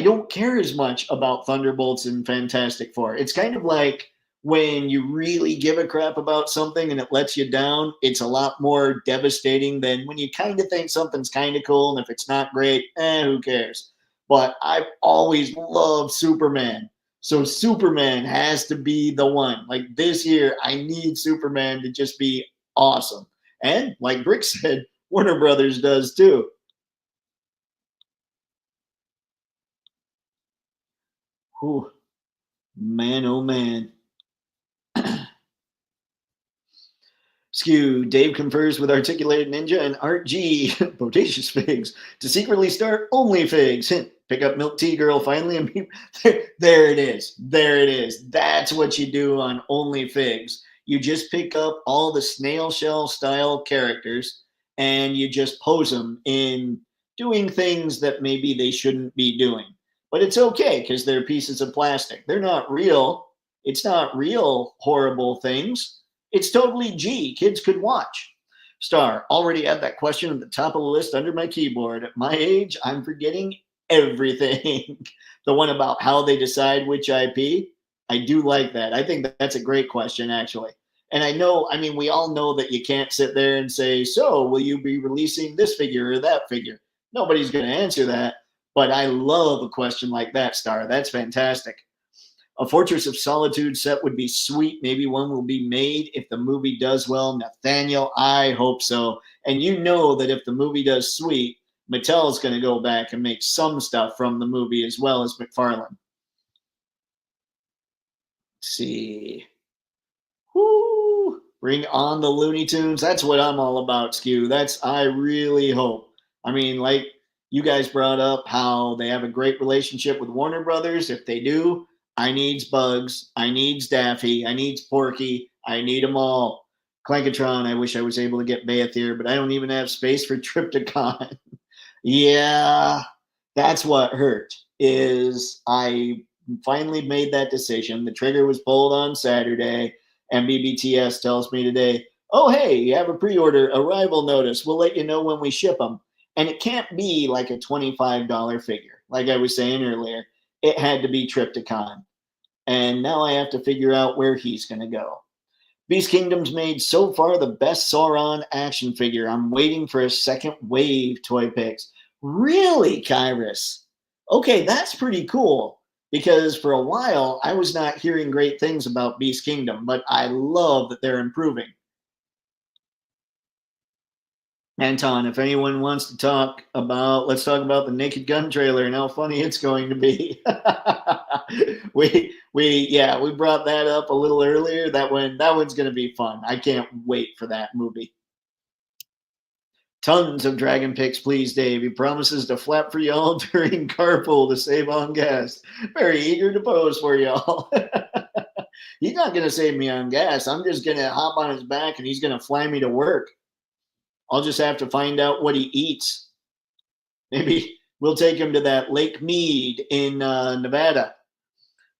Speaker 1: don't care as much about Thunderbolts and Fantastic Four. It's kind of like when you really give a crap about something and it lets you down, it's a lot more devastating than when you kind of think something's kind of cool, and if it's not great, who cares? But I've always loved Superman. So Superman has to be the one. Like this year, I need Superman to just be awesome. And like Brick said, Warner Brothers does too. Whew, man, oh man. Skew, Dave confers with Articulated Ninja and Art G, Bodacious Figs, to secretly start Only Figs. Hint, pick up Milk Tea Girl finally. And be, there it is. There it is. That's what you do on Only Figs. You just pick up all the snail shell style characters and you just pose them in doing things that maybe they shouldn't be doing. But it's okay because they're pieces of plastic. They're not real. It's not real horrible things. It's totally G. Kids could watch. Star, already had that question at the top of the list under my keyboard. At my age, I'm forgetting everything. The one about how they decide which IP. I do like that. I think that's a great question, actually. And I know, I mean, we all know that you can't sit there and say, so will you be releasing this figure or that figure? Nobody's going to answer that. But I love a question like that, Star. That's fantastic. A Fortress of Solitude set would be sweet. Maybe one will be made if the movie does well. Nathaniel, I hope so. And you know that if the movie does sweet, Mattel's going to go back and make some stuff from the movie as well as McFarlane. Let's see. Woo! Bring on the Looney Tunes. That's what I'm all about, Skew. I really hope. I mean, like you guys brought up how they have a great relationship with Warner Brothers. If they do, I needs Bugs, I needs Daffy, I needs Porky, I need them all. Clankatron, I wish I was able to get Beyithirr, but I don't even have space for Trypticon. Yeah, that's what hurt. Is I finally made that decision. The trigger was pulled on Saturday, and BBTS tells me today, "Oh, hey, you have a pre-order arrival notice. We'll let you know when we ship them." And it can't be like a $25 figure, like I was saying earlier. It had to be Trypticon, and now I have to figure out where he's going to go. Beast Kingdom's made so far the best Sauron action figure. I'm waiting for a second wave, Toypixx. Really, Kyrus? Okay, that's pretty cool. Because for a while, I was not hearing great things about Beast Kingdom, but I love that they're improving. Anton, if anyone wants to talk about, let's talk about the Naked Gun trailer and how funny it's going to be. we brought that up a little earlier. That one's going to be fun. I can't wait for that movie. Tons of Dragon Picks, please, Dave. He promises to flap for y'all during carpool to save on gas. Very eager to pose for y'all. He's not going to save me on gas. I'm just going to hop on his back and he's going to fly me to work. I'll just have to find out what he eats. Maybe we'll take him to that Lake Mead in Nevada.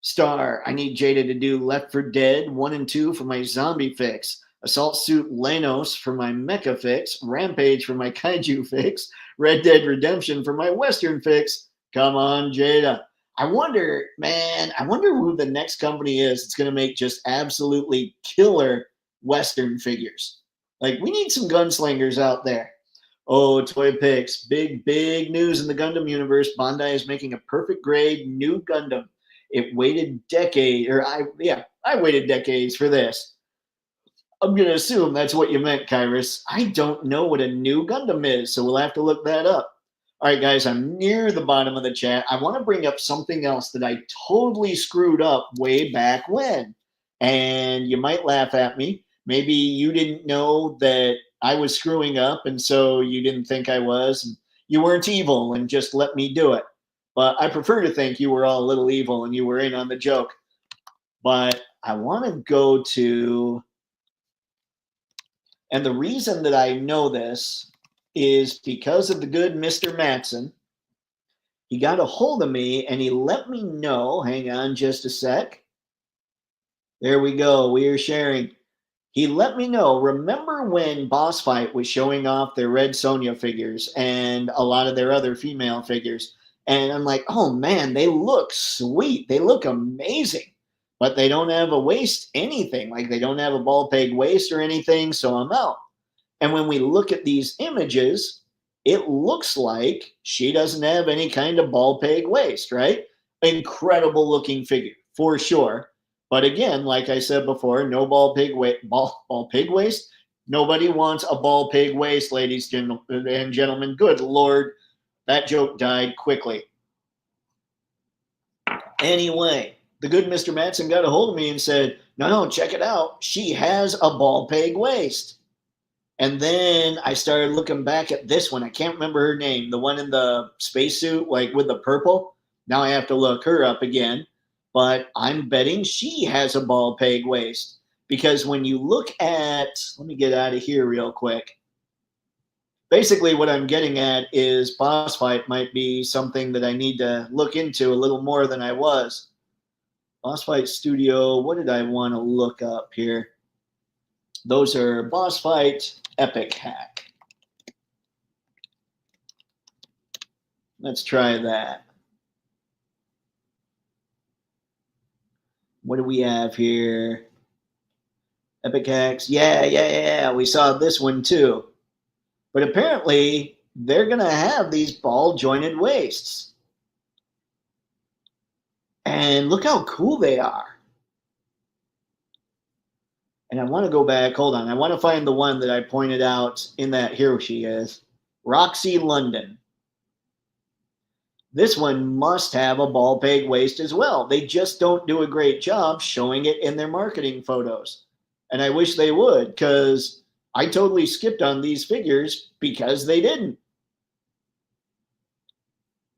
Speaker 1: Star, I need Jada to do Left 4 Dead 1 and 2 for my zombie fix. Assault Suit Lenos for my mecha fix. Rampage for my kaiju fix. Red Dead Redemption for my western fix. Come on, Jada. I wonder who the next company is that's going to make just absolutely killer western figures. Like, we need some gunslingers out there. Oh, Toypixx, big news in the Gundam universe. Bandai is making a perfect grade new Gundam. It waited I waited decades for this. I'm going to assume that's what you meant, Kyrus. I don't know what a new Gundam is, so we'll have to look that up. All right, guys, I'm near the bottom of the chat. I want to bring up something else that I totally screwed up way back when. And you might laugh at me. Maybe you didn't know that I was screwing up, and so you didn't think I was. And you weren't evil and just let me do it. But I prefer to think you were all a little evil and you were in on the joke. But I want to go to... And the reason that I know this is because of the good Mr. Matson. He got a hold of me and he let me know. Hang on just a sec. There we go. We are sharing. He let me know. Remember when Boss Fight was showing off their Red Sonja figures and a lot of their other female figures? And I'm like, oh man, they look sweet. They look amazing. But they don't have a waist anything. Like, they don't have a ball peg waist or anything. So I'm out. And when we look at these images, it looks like she doesn't have any kind of ball peg waist, right? Incredible looking figure, for sure. But again, like I said before, no ball peg waist. Nobody wants a ball peg waist, ladies and gentlemen. Good Lord, that joke died quickly. Anyway, the good Mr. Matson got a hold of me and said, no, check it out. She has a ball peg waist. And then I started looking back at this one. I can't remember her name. The one in the spacesuit, like with the purple. Now I have to look her up again. But I'm betting she has a ball peg waist. Because when you look at, let me get out of here real quick. Basically what I'm getting at is Boss Fight might be something that I need to look into a little more than I was. Boss Fight Studio, what did I want to look up here? Those are Boss Fight Epic Hack. Let's try that. What do we have here? Epic Hacks. Yeah. We saw this one too. But apparently, they're going to have these ball jointed waists. And look how cool they are. And I want to go back. Hold on. I want to find the one that I pointed out in that. Here she is. Roxy London. This one must have a ball peg waist as well. They just don't do a great job showing it in their marketing photos. And I wish they would, because I totally skipped on these figures because they didn't.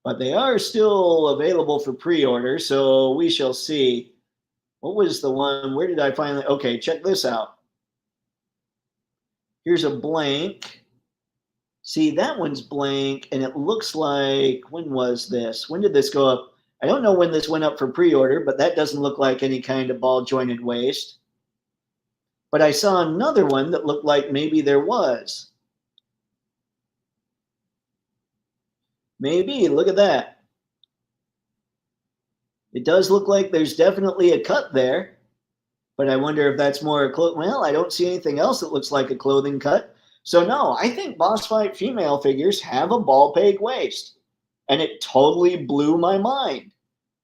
Speaker 1: but they are still available for pre-order, so we shall see. What was the one? Where did I finally? Okay, check this out. Here's a blank. See, that one's blank, and it looks like, when was this? When did this go up? I don't know when this went up for pre-order, but that doesn't look like any kind of ball jointed waist. But I saw another one that looked like maybe there was. Maybe, look at that. It does look like there's definitely a cut there, but I wonder if that's more, well, I don't see anything else that looks like a clothing cut. So no, I think Boss Fight female figures have a ball peg waist, and it totally blew my mind.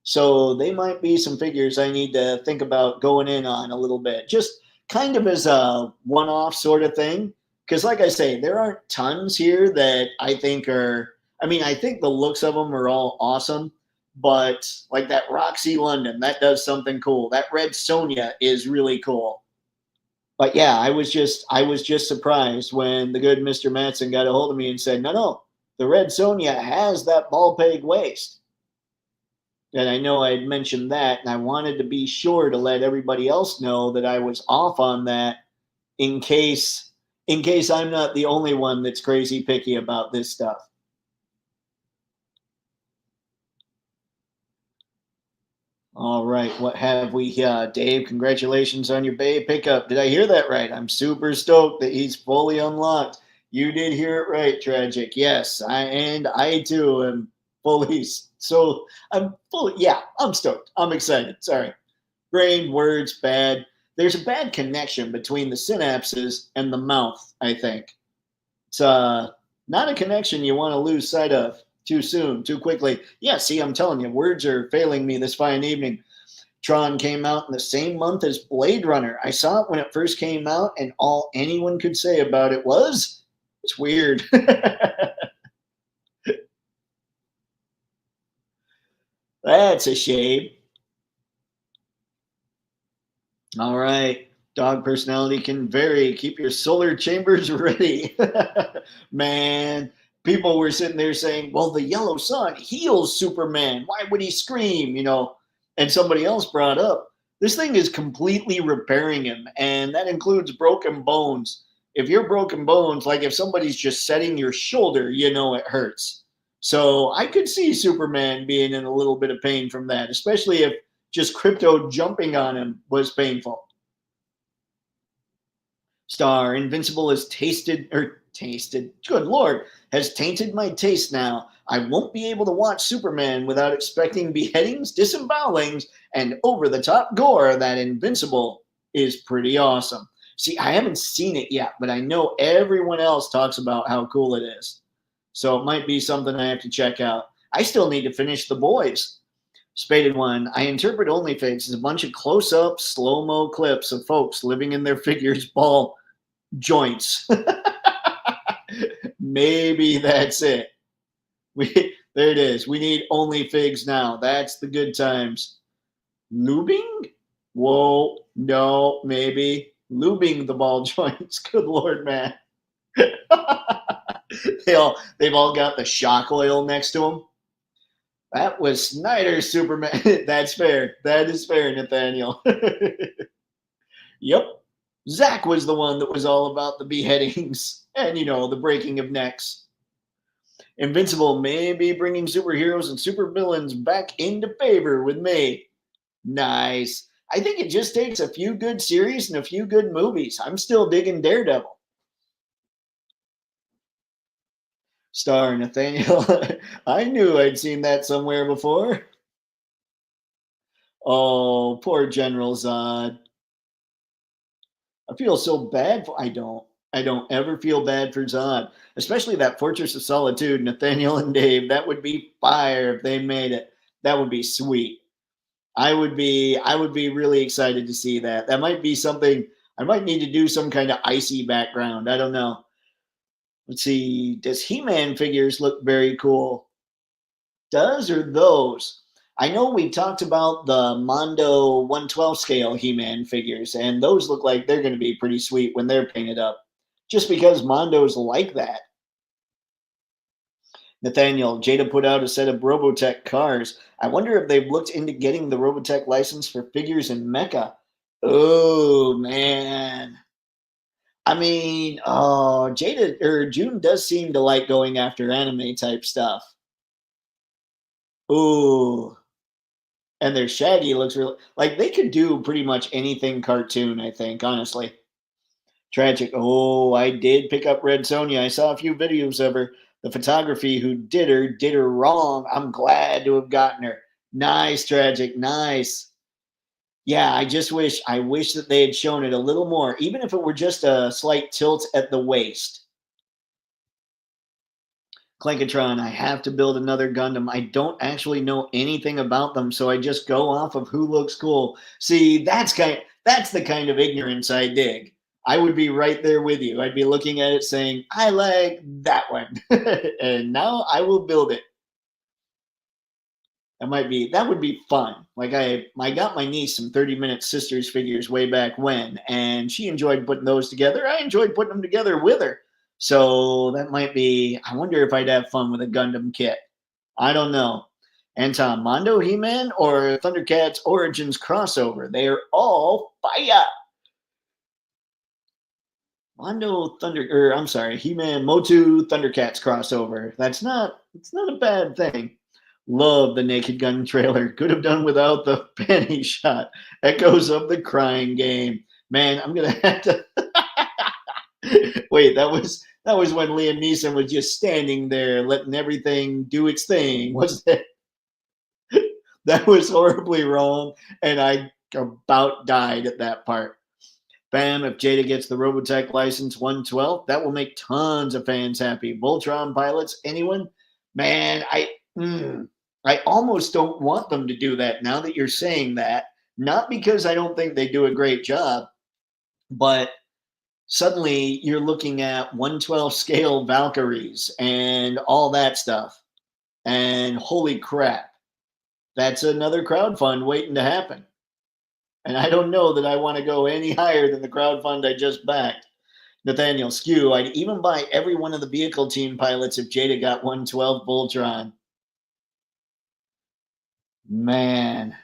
Speaker 1: So they might be some figures I need to think about going in on a little bit, just kind of as a one-off sort of thing. Because like I say, there aren't tons here that I think are, I mean, I think the looks of them are all awesome, but like that Roxy London, that does something cool. That red Sonja is really cool. But yeah, I was just surprised when the good Mr. Matson got a hold of me and said, no, the red Sonja has that ball peg waist. And I know I had mentioned that, and I wanted to be sure to let everybody else know that I was off on that in case I'm not the only one that's crazy picky about this stuff. All right, what have we here? Dave, congratulations on your Bay pickup. Did I hear that right? I'm super stoked that he's fully unlocked. You did hear it right, Tragic. Yes, I too am fully, so I'm fully, yeah, I'm stoked. I'm excited. Sorry. Brain, words, bad. There's a bad connection between the synapses and the mouth, I think. It's not a connection you want to lose sight of too soon, too quickly. Yeah, see, I'm telling you, words are failing me this fine evening. Tron came out in the same month as Blade Runner. I saw it when it first came out, and all anyone could say about it was, it's weird. That's a shame. All right. Dog personality can vary. Keep your solar chambers ready. Man, people were sitting there saying, well, the yellow sun heals Superman. Why would he scream? And somebody else brought up, this thing is completely repairing him. And that includes broken bones. If you're broken bones, like if somebody's just setting your shoulder, it hurts. So I could see Superman being in a little bit of pain from that, especially if just crypto jumping on him was painful. Star, Invincible has tasted, good Lord, has tainted my taste now. I won't be able to watch Superman without expecting beheadings, disembowelings, and over-the-top gore. That Invincible is pretty awesome. See, I haven't seen it yet, but I know everyone else talks about how cool it is. So it might be something I have to check out. I still need to finish The Boys. Spaded One, I interpret OnlyFigs as a bunch of close-up, slow-mo clips of folks living in their figures' ball joints. Maybe that's it. There it is. We need OnlyFigs now. That's the good times. Lubing? Whoa, no, maybe. Lubing the ball joints. Good Lord, man. They've all got the shock oil next to them. That was Snyder's Superman. That's fair. That is fair, Nathaniel. Yep. Zach was the one that was all about the beheadings and, the breaking of necks. Invincible may be bringing superheroes and supervillains back into favor with me. Nice. I think it just takes a few good series and a few good movies. I'm still digging Daredevil. Star, Nathaniel. I knew I'd seen that somewhere before. Oh, poor General Zod. I feel so bad for. I don't ever feel bad for Zod, especially that Fortress of Solitude, Nathaniel and Dave. That would be fire if they made it. That would be sweet. I would be really excited to see that. That might be something I might need to do some kind of icy background. I don't know. Let's see. Does He-Man figures look very cool? Does or those? I know we talked about the Mondo 112 scale He-Man figures, and those look like they're going to be pretty sweet when they're painted up, just because Mondo's like that. Nathaniel, Jada put out a set of Robotech cars. I wonder if they've looked into getting the Robotech license for figures in Mecha. Oh, man. I mean, oh, Jada or June does seem to like going after anime type stuff. Ooh, and their Shaggy looks really like they could do pretty much anything cartoon, I think, honestly. Tragic. Oh, I did pick up Red Sonja. I saw a few videos of her. The photography who did her wrong. I'm glad to have gotten her. Nice, Tragic. Nice. Yeah, I wish that they had shown it a little more, even if it were just a slight tilt at the waist. Clankatron, I have to build another Gundam. I don't actually know anything about them, so I just go off of who looks cool. See, that's the kind of ignorance I dig. I would be right there with you. I'd be looking at it saying, I like that one. And now I will build it. That would be fun. Like I got my niece some 30-minute sisters figures way back when, and she enjoyed putting those together. I enjoyed putting them together with her. So that might be, I wonder if I'd have fun with a Gundam kit. I don't know. Anton, Mondo, He-Man, or Thundercats Origins crossover? They are all fire. Mondo Thunder, or I'm sorry, He-Man Motu Thundercats crossover. It's not a bad thing. Love the Naked Gun trailer. Could have done without the panty shot. Echoes of the Crying Game. Man, I'm gonna have to wait. That was when Liam Neeson was just standing there, letting everything do its thing. Was that? That was horribly wrong, and I about died at that part. Bam! If Jada gets the Robotech license 112, that will make tons of fans happy. Voltron pilots, anyone? Man, I almost don't want them to do that now that you're saying that. Not because I don't think they do a great job, but suddenly you're looking at 112 scale Valkyries and all that stuff. And holy crap, that's another crowd fund waiting to happen. And I don't know that I want to go any higher than the crowd fund I just backed. Nathaniel Skew, I'd even buy every one of the vehicle team pilots if Jada got 112 Voltron. Man.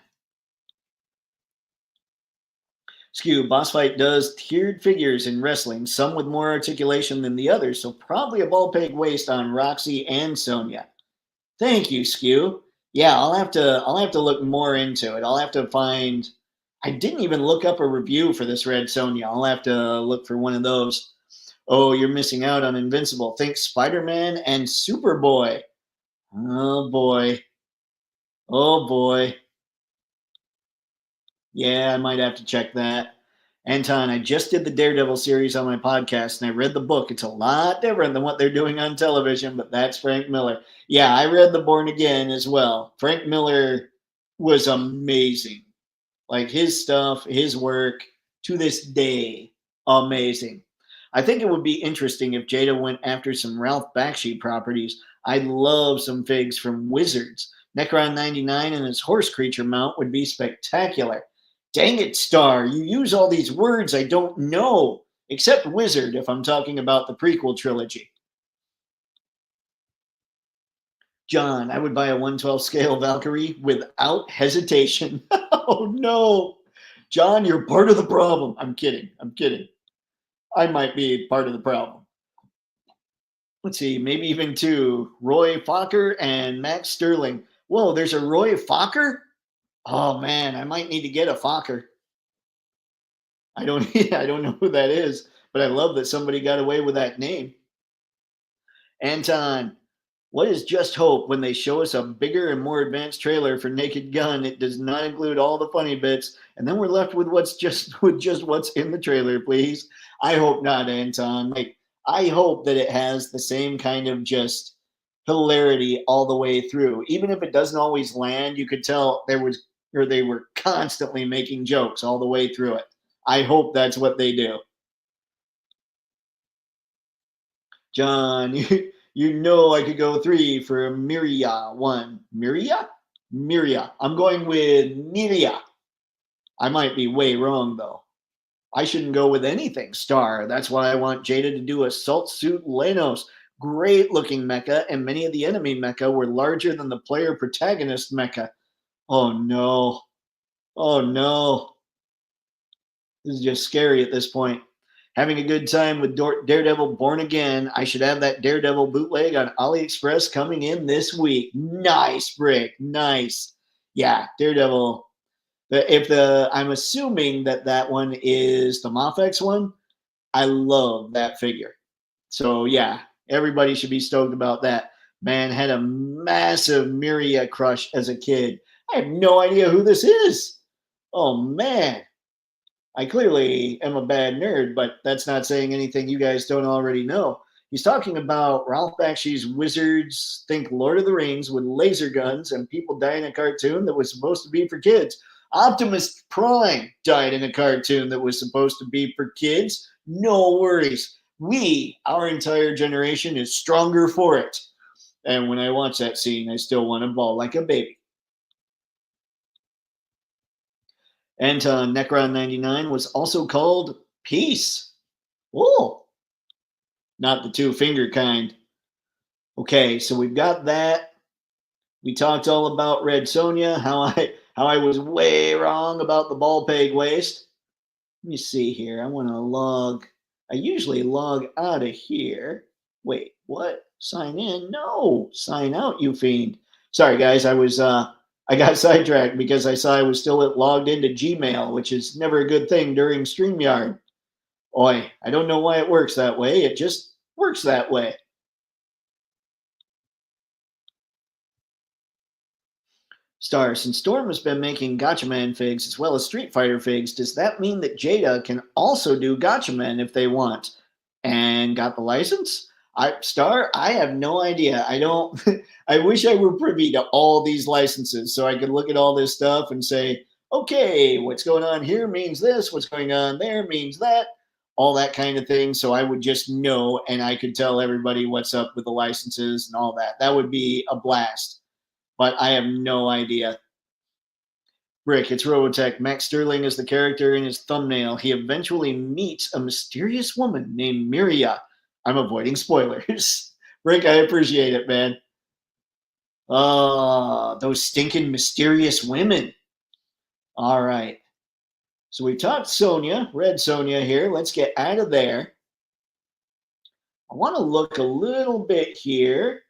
Speaker 1: Skew, boss fight does tiered figures in wrestling, some with more articulation than the others, so probably a ball peg waist on Roxy and Sonja. Thank you, Skew. Yeah, I'll have to look more into it. I'll have to find I didn't even look up a review for this Red Sonja. I'll have to look for one of those. Oh, you're missing out on Invincible. Think Spider-Man and Superboy. Oh boy. Oh boy. Yeah, I might have to check that. Anton, I just did the Daredevil series on my podcast and I read the book. It's a lot different than what they're doing on television, but that's Frank Miller. Yeah, I read The Born Again as well. Frank Miller was amazing. Like his stuff, his work to this day, amazing. I think it would be interesting if Jada went after some Ralph Bakshi properties. I'd love some figs from Wizards. Necron 99 and his horse creature mount would be spectacular. Dang it, Star, you use all these words I don't know, except Wizard if I'm talking about the prequel trilogy. John, I would buy a 112 scale Valkyrie without hesitation. Oh no. John, you're part of the problem. I'm kidding. I'm kidding. I might be part of the problem. Let's see, maybe even two. Roy Fokker and Max Sterling. Whoa, there's a Roy Fokker? Oh man, I might need to get a Fokker. I don't I don't know who that is, but I love that somebody got away with that name. Anton, what is Just Hope when they show us a bigger and more advanced trailer for Naked Gun? It does not include all the funny bits, and then we're left with just what's in the trailer, please. I hope not, Anton. Like I hope that it has the same kind of just hilarity all the way through. Even if it doesn't always land, you could tell they were constantly making jokes all the way through it. I hope that's what they do. John, you know I could go 3 for Miria 1. Miria? Miria. I'm going with Miria. I might be way wrong, though. I shouldn't go with anything Star. That's why I want Jada to do Assault Suit Lenos. great looking mecha, and many of the enemy mecha were larger than the player protagonist mecha. Oh no. Oh no. This is just scary at this point. Having a good time with Daredevil Born Again. I should have that Daredevil bootleg on AliExpress coming in this week. Nice, Brick. Nice. Yeah, Daredevil. I'm assuming that one is the Mafex one. I love that figure. So yeah, everybody should be stoked about that. Man, had a massive Miria crush as a kid. I have no idea who this is. Oh man. I clearly am a bad nerd, but that's not saying anything you guys don't already know. He's talking about Ralph Bakshi's wizards, think Lord of the Rings, with laser guns and people die in a cartoon that was supposed to be for kids. Optimus Prime died in a cartoon that was supposed to be for kids. No worries. Our entire generation, is stronger for it. And when I watch that scene, I still want to bawl like a baby. Anton Necron 99 was also called Peace. Oh, not the two-finger kind. Okay, so we've got that. We talked all about Red Sonja, how I was way wrong about the ball peg waist. Let me see here. I want to log. I usually log out of here. Wait, what? Sign in? No, sign out, you fiend. Sorry, guys. I got sidetracked because I saw I was still logged into Gmail, which is never a good thing during StreamYard. Oi, I don't know why it works that way. It just works that way. Star, since Storm has been making Gatchaman figs as well as Street Fighter figs, does that mean that Jada can also do Gatchaman if they want? And got the license? I have no idea. I don't. I wish I were privy to all these licenses so I could look at all this stuff and say, okay, what's going on here means this, what's going on there means that, all that kind of thing. So I would just know and I could tell everybody what's up with the licenses and all that. That would be a blast. But I have no idea. Rick, it's Robotech. Max Sterling is the character in his thumbnail. He eventually meets a mysterious woman named Miria. I'm avoiding spoilers. Rick, I appreciate it, man. Those stinking mysterious women. All right. So we talked Sonja, Red Sonja here. Let's get out of there. I want to look a little bit here.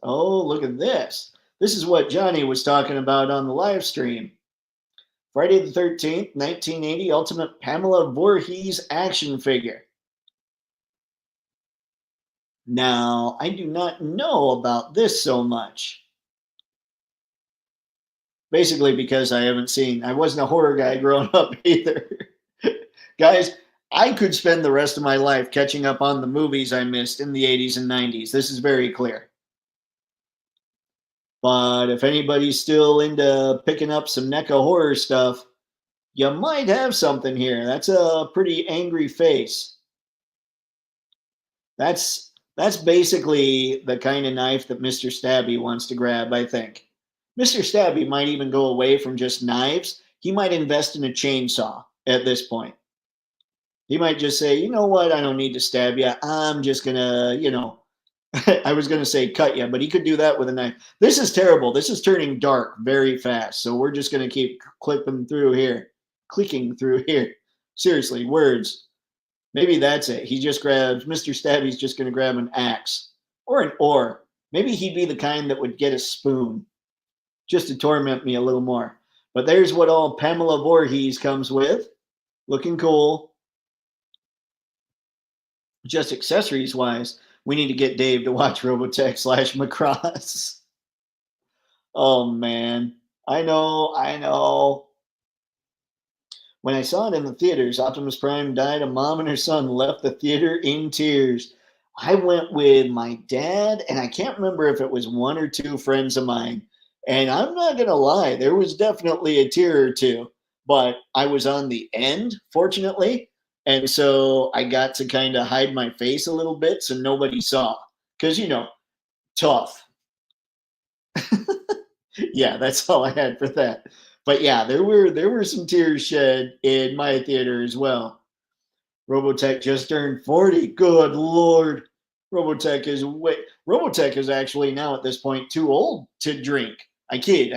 Speaker 1: Oh, look at this. This is what Johnny was talking about on the live stream. Friday the 13th, 1980, Ultimate Pamela Voorhees action figure. Now, I do not know about this so much. Basically because I wasn't a horror guy growing up either. Guys, I could spend the rest of my life catching up on the movies I missed in the 80s and 90s. This is very clear. But if anybody's still into picking up some NECA horror stuff, you might have something here. That's a pretty angry face. That's basically the kind of knife that Mr. Stabby wants to grab, I think. Mr. Stabby might even go away from just knives. He might invest in a chainsaw at this point. He might just say, you know what, I don't need to stab you. I'm just going to, I was going to say cut you, but he could do that with a knife. This is terrible. This is turning dark very fast. So we're just going to keep clicking through here. Seriously, words. Maybe that's it. He just grabs, Mr. Stabby's just going to grab an axe or an oar. Maybe he'd be the kind that would get a spoon just to torment me a little more. But there's what all Pamela Voorhees comes with. Looking cool. Just accessories wise, we need to get Dave to watch Robotech / Macross. Oh, man. I know. When I saw it in the theaters, Optimus Prime died. A mom and her son left the theater in tears. I went with my dad, and I can't remember if it was one or two friends of mine. And I'm not going to lie, there was definitely a tear or two. But I was on the end, fortunately. And so I got to kind of hide my face a little bit so nobody saw. Because, tough. Yeah, that's all I had for that. But yeah, there were some tears shed in my theater as well. Robotech just turned 40. Good Lord. Robotech is actually now at this point too old to drink. I kid.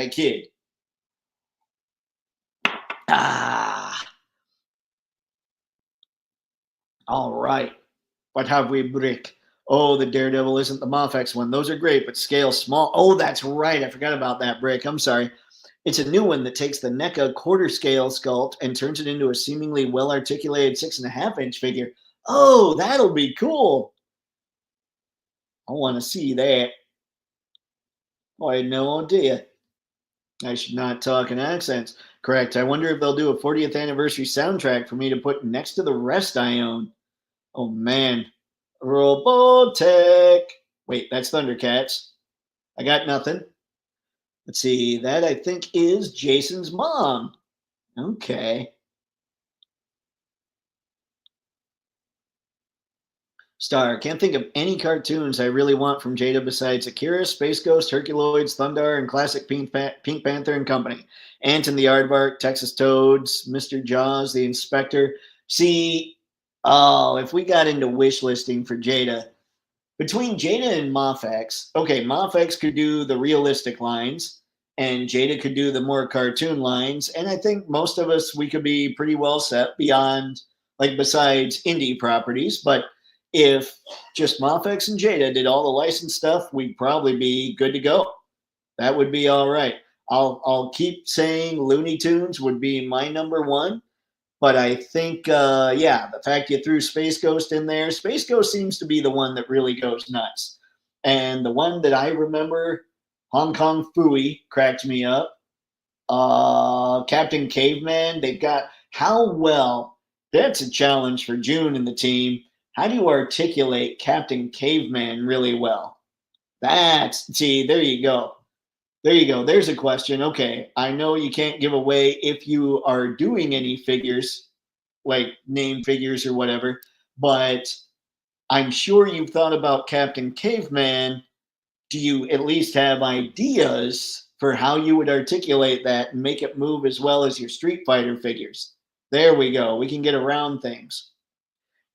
Speaker 1: Ah, all right. What have we, Brick? Oh, the Daredevil isn't the Mofex one. Those are great, but scale small. Oh, that's right. I forgot about that, Brick. I'm sorry. It's a new one that takes the NECA quarter scale sculpt and turns it into a seemingly well articulated 6.5-inch figure. Oh, that'll be cool. I want to see that. Oh, I had no idea. I should not talk in accents. Correct. I wonder if they'll do a 40th anniversary soundtrack for me to put next to the rest I own. Oh, man. Robotech. Wait, that's Thundercats. I got nothing. Let's see. That I think is Jason's mom. Okay. Star. Can't think of any cartoons I really want from Jada besides Akira, Space Ghost, Herculoids, Thundar, and classic Pink Panther and Company. Ant and the Aardvark, Texas Toads, Mr. Jaws, the Inspector. See, oh, if we got into wish listing for Jada, between Jada and Mofex, okay, Mofex could do the realistic lines, and Jada could do the more cartoon lines. And I think most of us, we could be pretty well set beyond, like, besides indie properties. But if just Mofex and Jada did all the licensed stuff, we'd probably be good to go. That would be all right. I'll keep saying Looney Tunes would be my number one. But I think, yeah, the fact you threw Space Ghost in there, Space Ghost seems to be the one that really goes nuts. And the one that I remember, Hong Kong Fooey, cracked me up. Captain Caveman, they've got how well, that's a challenge for June and the team. How do you articulate Captain Caveman really well? See, there you go. There you go. There's a question. Okay, I know you can't give away if you are doing any figures, like name figures or whatever, but I'm sure you've thought about Captain Caveman. Do you at least have ideas for how you would articulate that and make it move as well as your Street Fighter figures? There we go. We can get around things.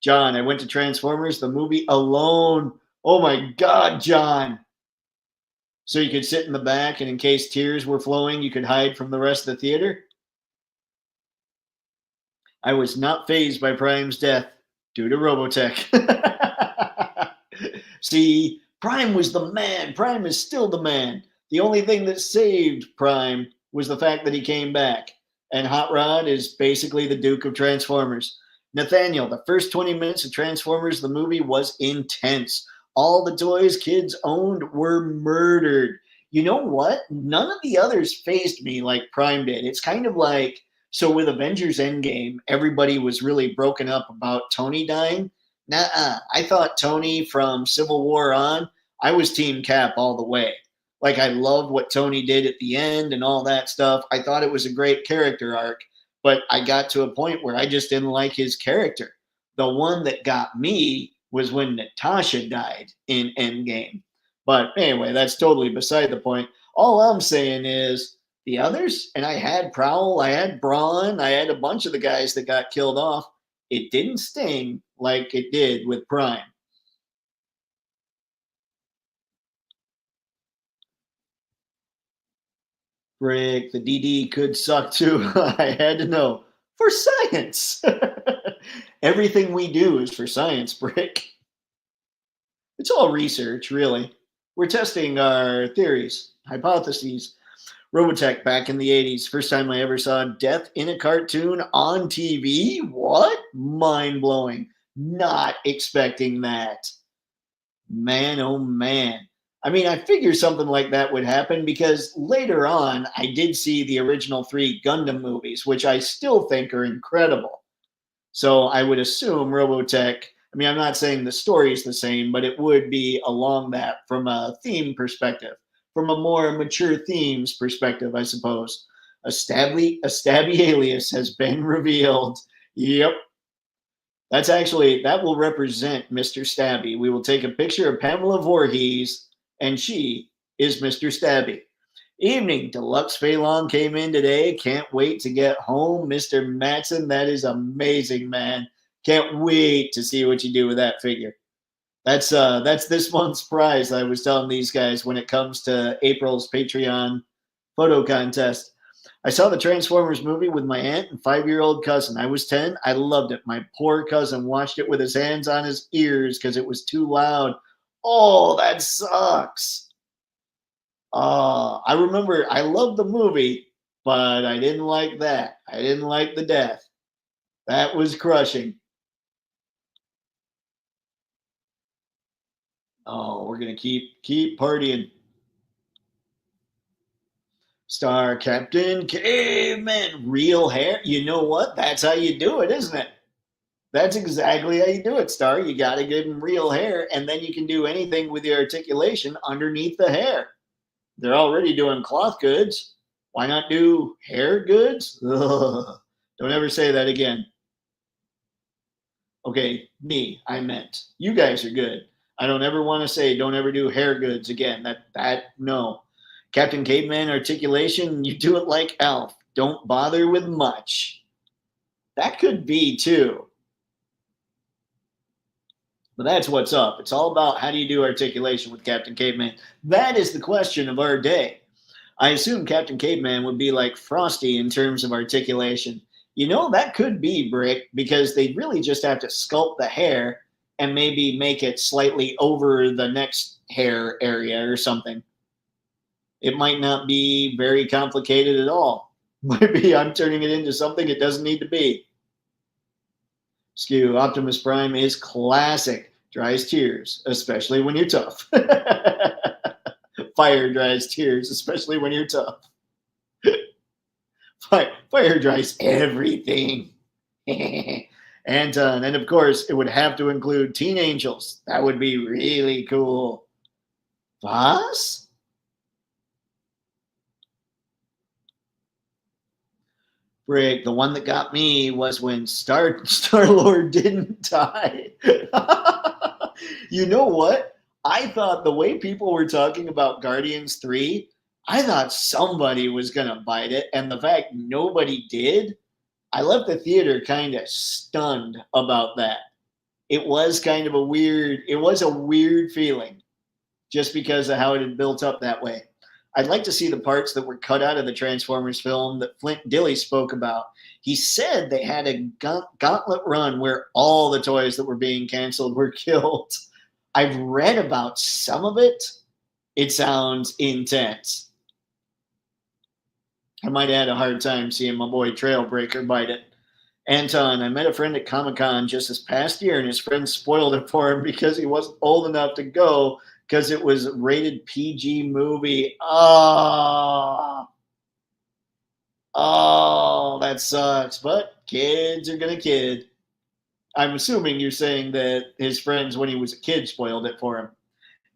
Speaker 1: John, I went to Transformers, the movie alone. Oh my God, John. So you could sit in the back, and in case tears were flowing, you could hide from the rest of the theater? I was not fazed by Prime's death due to Robotech. See, Prime was the man. Prime is still the man. The only thing that saved Prime was the fact that he came back. And Hot Rod is basically the Duke of Transformers. Nathaniel, the first 20 minutes of Transformers, the movie, was intense. All the toys kids owned were murdered. You know what? None of the others fazed me like Prime did. It's kind of like, so with Avengers Endgame, everybody was really broken up about Tony dying. Nuh-uh. I thought Tony from Civil War on, I was Team Cap all the way. Like, I loved what Tony did at the end and all that stuff. I thought it was a great character arc, but I got to a point where I just didn't like his character. The one that got me was when Natasha died in Endgame. But anyway, that's totally beside the point. All I'm saying is the others, and I had Prowl, I had Brawn, I had a bunch of the guys that got killed off. It didn't sting like it did with Prime. Frick, the DD could suck too. I had to know. For science. Everything we do is for science, Brick. It's all research, really. We're testing our theories, hypotheses. Robotech back in the 80s. First time I ever saw death in a cartoon on TV. What? Mind blowing. Not expecting that. Man, oh man. I mean, I figured something like that would happen because later on, I did see the original 3 Gundam movies, which I still think are incredible. So I would assume Robotech, I mean, I'm not saying the story is the same, but it would be along that from a theme perspective, from a more mature themes perspective, I suppose. A stabby alias has been revealed. Yep. That will represent Mr. Stabby. We will take a picture of Pamela Voorhees, and she is Mr. Stabby. Evening, Deluxe Phelan came in today. Can't wait to get home. Mr. Matson, that is amazing, man. Can't wait to see what you do with that figure. That's this month's prize. I was telling these guys when it comes to April's Patreon photo contest. I saw the Transformers movie with my aunt and 5-year-old cousin. I was 10. I loved it. My poor cousin watched it with his hands on his ears because it was too loud. Oh, that sucks. I remember I loved the movie, but I didn't like that. I didn't like the death. That was crushing. Oh, we're gonna keep partying. Star Captain Caveman, real hair. You know what? That's how you do it, isn't it? That's exactly how you do it, Star. You got to give him real hair, and then you can do anything with the articulation underneath the hair. They're already doing cloth goods. Why not do hair goods? Ugh. Don't ever say that again. Okay, me, I meant. You guys are good. I don't ever want to say don't ever do hair goods again. No. Captain Caveman articulation, you do it like Alf. Don't bother with much. That could be too. But that's what's up. It's all about how do you do articulation with Captain Caveman. That is the question of our day. I assume Captain Caveman would be like Frosty in terms of articulation. You know, that could be, Brick, because they really just have to sculpt the hair and maybe make it slightly over the next hair area or something. It might not be very complicated at all. Maybe I'm turning it into something it doesn't need to be. Skew, Optimus Prime is classic. Dries tears, especially when you're tough. Fire dries tears, especially when you're tough. Fire dries everything. Anton, and of course, it would have to include Teen Angels. That would be really cool. Voss? Brick, the one that got me was when Star-Lord didn't die. You know what? I thought the way people were talking about Guardians 3, I thought somebody was going to bite it. And the fact nobody did, I left the theater kind of stunned about that. It was kind of a weird feeling just because of how it had built up that way. I'd like to see the parts that were cut out of the Transformers film that Flint Dille spoke about. He said they had a gauntlet run where all the toys that were being canceled were killed. I've read about some of it. It sounds intense. I might have had a hard time seeing my boy Trailbreaker bite it. Anton, I met a friend at Comic-Con just this past year, and his friend spoiled it for him because he wasn't old enough to go because it was a rated PG movie. Oh, that sucks. But kids are going to kid. I'm assuming you're saying that his friends, when he was a kid, spoiled it for him.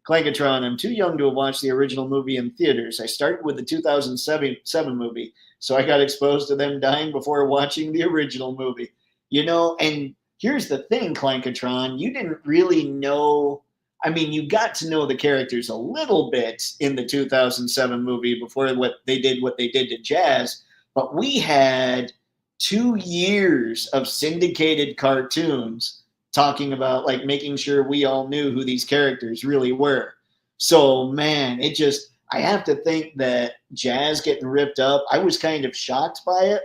Speaker 1: Clankatron, I'm too young to have watched the original movie in theaters. I started with the 2007 movie, so I got exposed to them dying before watching the original movie. You know, and here's the thing, Clankatron, you didn't really know. I mean, you got to know the characters a little bit in the 2007 movie before what they did to Jazz, but we had 2 years of syndicated cartoons talking about, like, making sure we all knew who these characters really were. So, man, I have to think that Jazz getting ripped up, I was kind of shocked by it,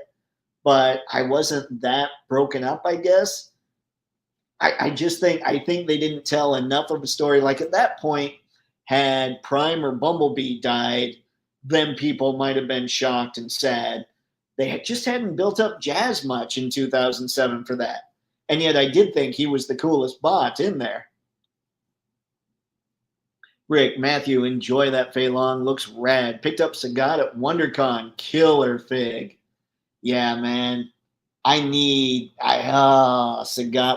Speaker 1: but I wasn't that broken up, I guess. I think they didn't tell enough of a story. Like, at that point, had Prime or Bumblebee died, then people might have been shocked and sad. They just hadn't built up Jazz much in 2007 for that. And yet I did think he was the coolest bot in there. Rick, Matthew, enjoy that Fei Long. Looks rad. Picked up Sagat at WonderCon. Killer fig. Yeah, man. Sagat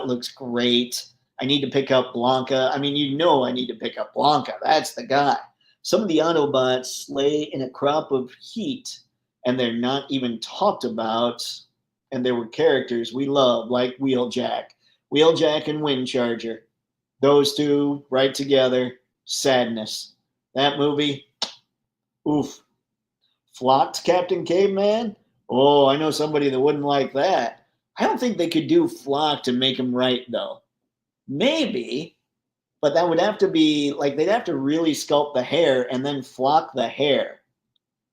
Speaker 1: looks great. I need to pick up Blanca. I mean, I need to pick up Blanca. That's the guy. Some of the Autobots lay in a crop of heat, and they're not even talked about. And there were characters we love, like Wheeljack and Windcharger. Those two right together, sadness. That movie, oof. Flocked Captain Caveman? Oh, I know somebody that wouldn't like that. I don't think they could do Flocked and make him right, though. Maybe. but that would have to be like they'd have to really sculpt the hair and then flock the hair.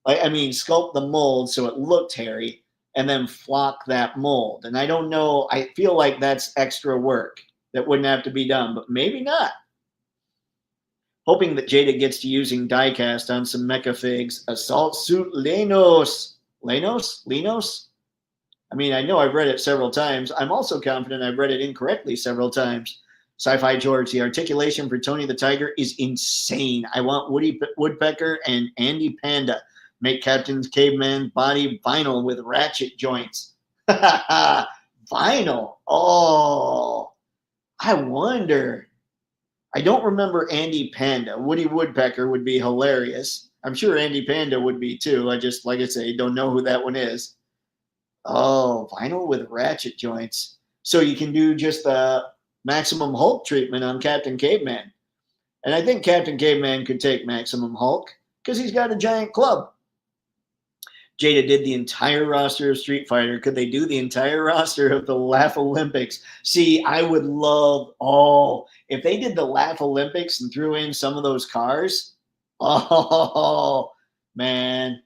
Speaker 1: Like, I mean, sculpt the mold so it looked hairy and then flock that mold. And I don't know, I feel like that's extra work that wouldn't have to be done, but maybe not. Hoping that Jada gets to using diecast on some mecha figs. Assault Suit Lenos. Lenos? I mean, I know I've read it several times. I'm also confident I've read it incorrectly several times. Sci-Fi George, the articulation for Tony the Tiger is insane. I want Woody Woodpecker and Andy Panda. Make Captain Caveman's body vinyl with ratchet joints. Vinyl. Oh, I wonder. I don't remember Andy Panda. Woody Woodpecker would be hilarious. I'm sure Andy Panda would be too. I just, like I say, don't know who that one is. Oh, vinyl with ratchet joints. So you can do just the Maximum Hulk treatment on Captain Caveman. And I think Captain Caveman could take Maximum Hulk because he's got a giant club. Jada did the entire roster of Street Fighter. Could they do the entire roster of the Laugh Olympics? See, I would love, if they did the Laugh Olympics and threw in some of those cars, oh, man.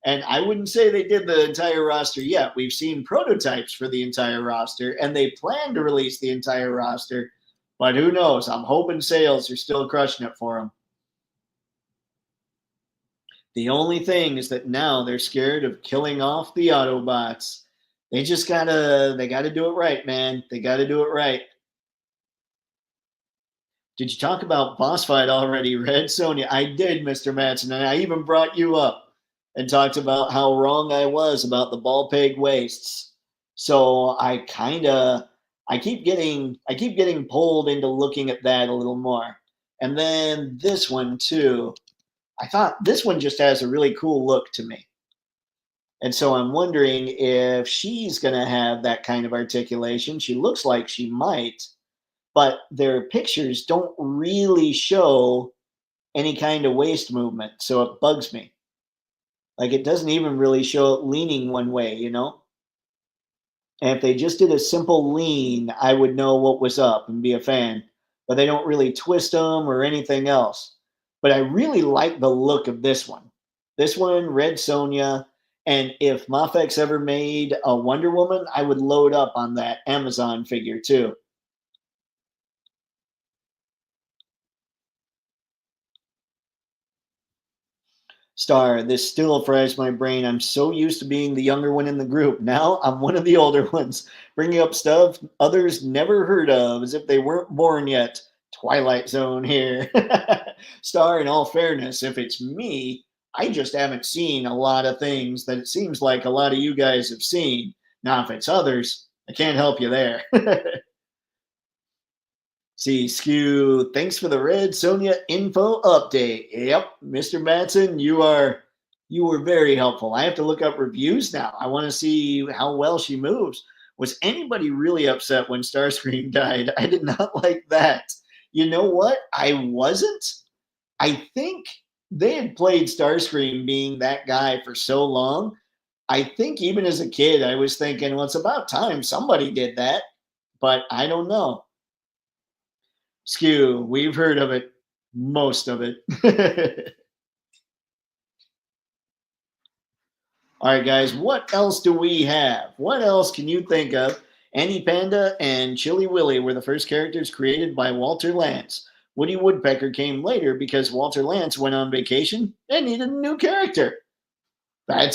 Speaker 1: And I wouldn't say they did the entire roster yet. We've seen prototypes for the entire roster, and they plan to release the entire roster. But who knows? I'm hoping sales are still crushing it for them. The only thing is that now they're scared of killing off the Autobots. They just gotta do it right, man. They gotta do it right. Did you talk about boss fight already, Red Sonja? I did, Mr. Matson, and I even brought you up and talked about how wrong I was about the ball peg waists. So I keep getting pulled into looking at that a little more. And then this one too. I thought this one just has a really cool look to me. And so I'm wondering if she's going to have that kind of articulation. She looks like she might, but their pictures don't really show any kind of waist movement. So it bugs me. Like it doesn't even really show it leaning one way, you know? And if they just did a simple lean, I would know what was up and be a fan. But they don't really twist them or anything else. But I really like the look of this one. This one, Red Sonja. And if Mafex ever made a Wonder Woman, I would load up on that Amazon figure too. Star, this still fries my brain. I'm so used to being the younger one in the group. Now I'm one of the older ones, bringing up stuff others never heard of as if they weren't born yet. Twilight Zone here. Star, in all fairness, if it's me, I just haven't seen a lot of things that it seems like a lot of you guys have seen. Now, if it's others, I can't help you there. See, Skew, thanks for the Red Sonja info update. Yep, Mr. Matson, you were very helpful. I have to look up reviews now. I want to see how well she moves. Was anybody really upset when Starscream died? I did not like that. You know what? I wasn't. I think they had played Starscream being that guy for so long. I think even as a kid, I was thinking, well, it's about time somebody did that. But I don't know. Skew, we've heard of it, most of it. All right, guys, what else do we have? What else can you think of? Annie Panda and Chili Willy were the first characters created by Walter Lantz. Woody Woodpecker came later because Walter Lantz went on vacation and needed a new character. I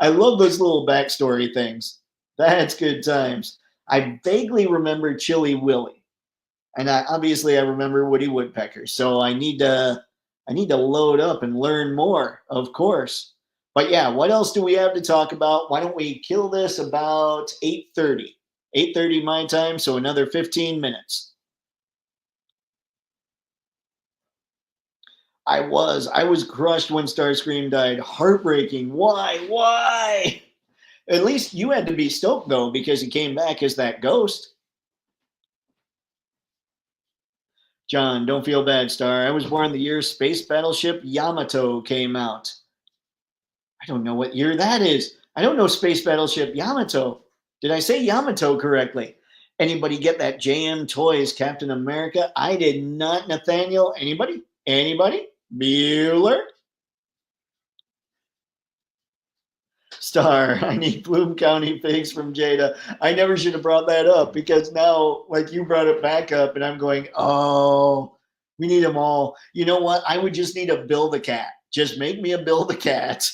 Speaker 1: love those little backstory things. That's good times. I vaguely remember Chili Willy. And obviously I remember Woody Woodpecker. So I need to load up and learn more, of course. But yeah, what else do we have to talk about? Why don't we kill this about 8:30? 8:30 my time, so another 15 minutes. I was crushed when Starscream died. Heartbreaking. Why? At least you had to be stoked though, because he came back as that ghost. John, don't feel bad, Star. I was born the year Space Battleship Yamato came out. I don't know what year that is. I don't know Space Battleship Yamato. Did I say Yamato correctly? Anybody get that JM Toys Captain America? I did not. Nathaniel, anybody? Anybody? Bueller? Star, I need Bloom County figs from Jada. I never should have brought that up because now, like, you brought it back up, and I'm going, oh, we need them all. You know what? I would just need a Build a Cat. Just make me a Build a Cat.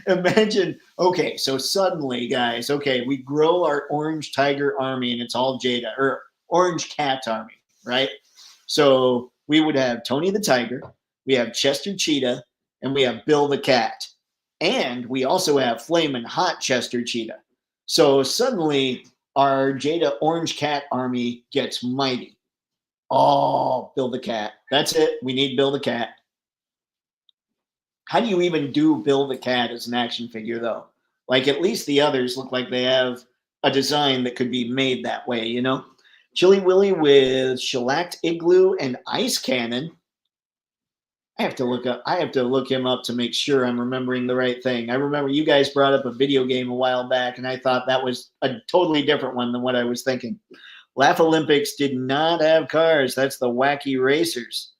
Speaker 1: Imagine, okay, so suddenly, guys, okay, we grow our Orange Tiger army, and it's all Jada, or Orange Cat army, right? So we would have Tony the Tiger, we have Chester Cheetah, and we have Bill the Cat. And we also have Flamin' Hot Chester Cheetah. So suddenly our Jada Orange Cat army gets mighty. Oh, Bill the Cat. That's it. We need Bill the Cat. How do you even do Bill the Cat as an action figure, though? Like, at least the others look like they have a design that could be made that way, you know? Chili Willy with shellacked igloo and ice cannon. I have to look him up to make sure I'm remembering the right thing. I remember you guys brought up a video game a while back, and I thought that was a totally different one than what I was thinking. Laugh Olympics did not have cars. That's the Wacky Racers.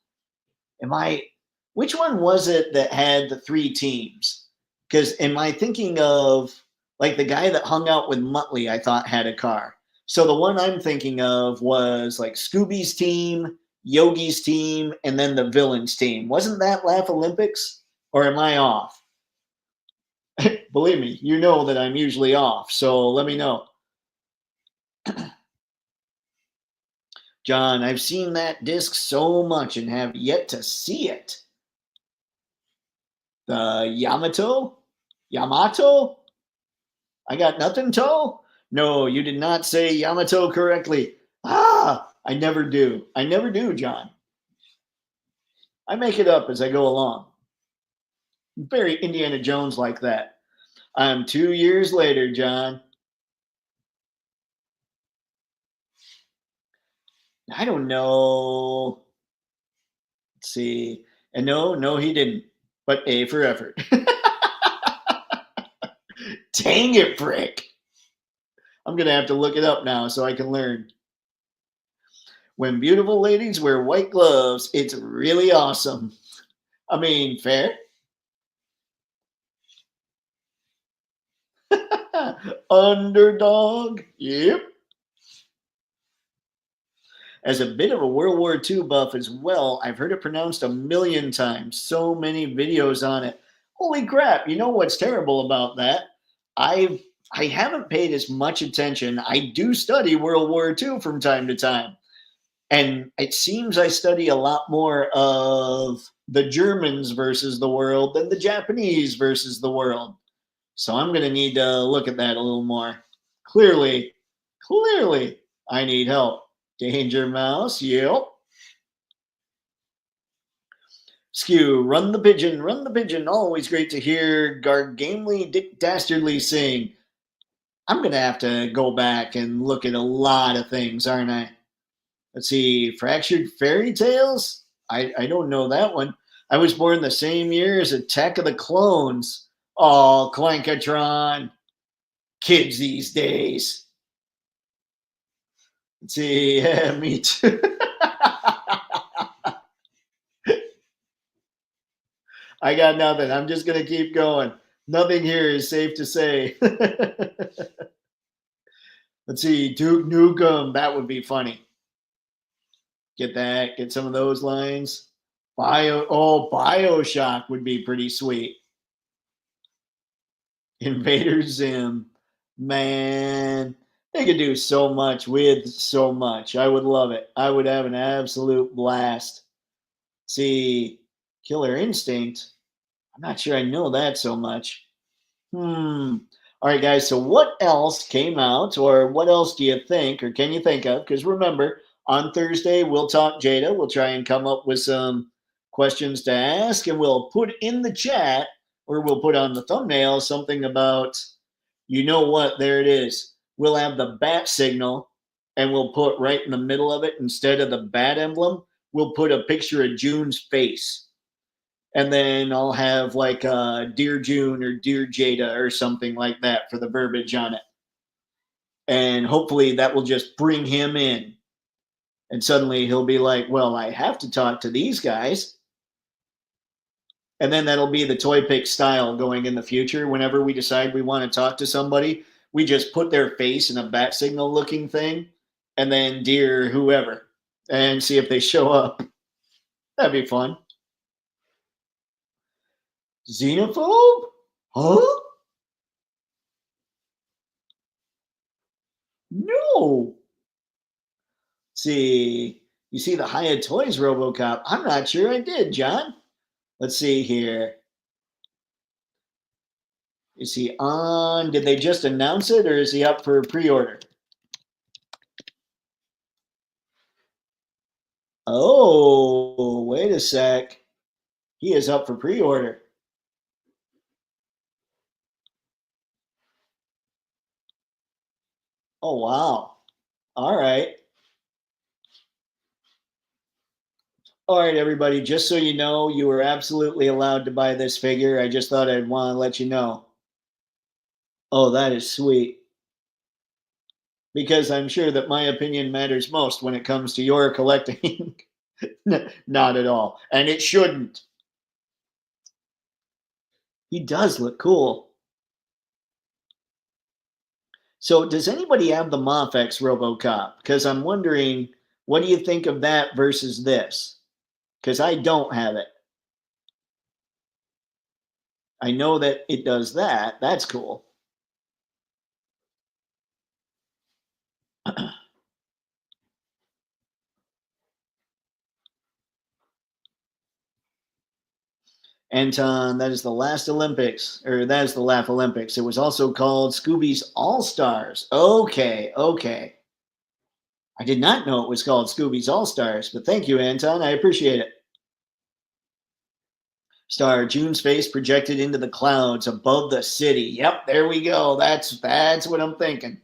Speaker 1: Which one was it that had the 3 teams? Because am I thinking of, like, the guy that hung out with Muttley, I thought had a car. So the one I'm thinking of was like Scooby's team, Yogi's team, and then the Villains team. Wasn't that Laugh Olympics? Or am I off? Believe me, you know that I'm usually off, so let me know. John, I've seen that disc so much and have yet to see it. The Yamato? I got nothing, Toe? No, you did not say Yamato correctly. I never do. I never do, John. I make it up as I go along. Very Indiana Jones like that. I'm 2 years later, John. I don't know. Let's see. And no, he didn't. But A for effort. Dang it, Frick. I'm going to have to look it up now so I can learn. When beautiful ladies wear white gloves, it's really awesome. I mean, fair. Underdog. Yep. As a bit of a World War II buff as well, I've heard it pronounced a million times. So many videos on it. Holy crap. You know what's terrible about that? I haven't paid as much attention. I do study World War II from time to time. And it seems I study a lot more of the Germans versus the world than the Japanese versus the world. So I'm going to need to look at that a little more. Clearly, I need help. Danger Mouse, yep. Skew, run the pigeon. Always great to hear Gargamely Dick Dastardly sing. I'm going to have to go back and look at a lot of things, aren't I? Let's see, Fractured Fairy Tales? I don't know that one. I was born the same year as Attack of the Clones. Oh, Clankatron. Kids these days. Let's see, yeah, me too. I got nothing. I'm just going to keep going. Nothing here is safe to say. Let's see, Duke Nukem. That would be funny. Get that. Get some of those lines. Bioshock would be pretty sweet. Invader Zim. Man, they could do so much with so much. I would love it. I would have an absolute blast. See, Killer Instinct. I'm not sure I know that so much. All right, guys. So what else came out, or what else do you think, or can you think of? Because remember, on Thursday, we'll talk Jada. We'll try and come up with some questions to ask, and we'll put in the chat, or we'll put on the thumbnail something about, you know what, there it is. We'll have the bat signal, and we'll put right in the middle of it, instead of the bat emblem, we'll put a picture of June's face. And then I'll have like Dear June or Dear Jada or something like that for the verbiage on it. And hopefully that will just bring him in. And suddenly he'll be like, well, I have to talk to these guys. And then that'll be the Toypixx style going in the future. Whenever we decide we want to talk to somebody, we just put their face in a bat signal looking thing and then dear whoever and see if they show up. That'd be fun. Xenophobe? Huh? No. See, you see the Hiya Toys RoboCop? I'm not sure I did, John. Let's see here. Is he on? Did they just announce it or is he up for pre-order? Oh, wait a sec. He is up for pre-order. Oh, wow. All right. All right, everybody. Just so you know, you were absolutely allowed to buy this figure. I just thought I'd want to let you know. Oh, that is sweet. Because I'm sure that my opinion matters most when it comes to your collecting. Not at all. And it shouldn't. He does look cool. So does anybody have the Mofex RoboCop? Because I'm wondering, what do you think of that versus this? Because I don't have it. I know that it does that. That's cool. Anton, that is the last Olympics, or that is the Laugh Olympics. It was also called Scooby's All Stars. Okay, okay. I did not know it was called Scooby's All Stars, but thank you, Anton. I appreciate it. Star, June's face projected into the clouds above the city. Yep, there we go. That's what I'm thinking.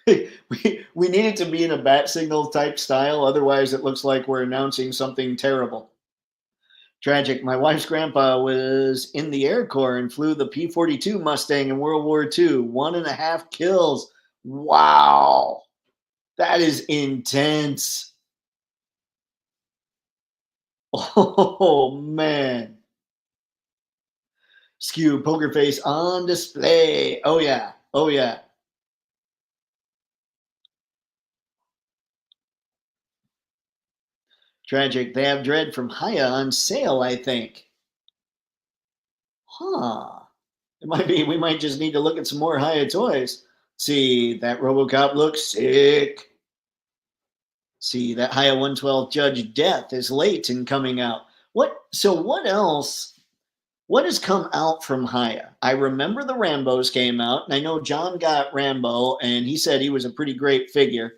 Speaker 1: we need it to be in a bat signal type style, otherwise it looks like we're announcing something terrible. Tragic. My wife's grandpa was in the Air Corps and flew the P-42 Mustang in World War II. 1.5 kills. Wow. That is intense. Oh, man. Skew, poker face on display. Oh, yeah. Oh, yeah. Tragic. They have Dread from Hiya on sale, I think. Huh. It might be, we might just need to look at some more Hiya toys. See, that RoboCop looks sick. See, that Hiya 112 Judge Death is late in coming out. What else? What has come out from Hiya? I remember the Rambos came out, and I know John got Rambo, and he said he was a pretty great figure.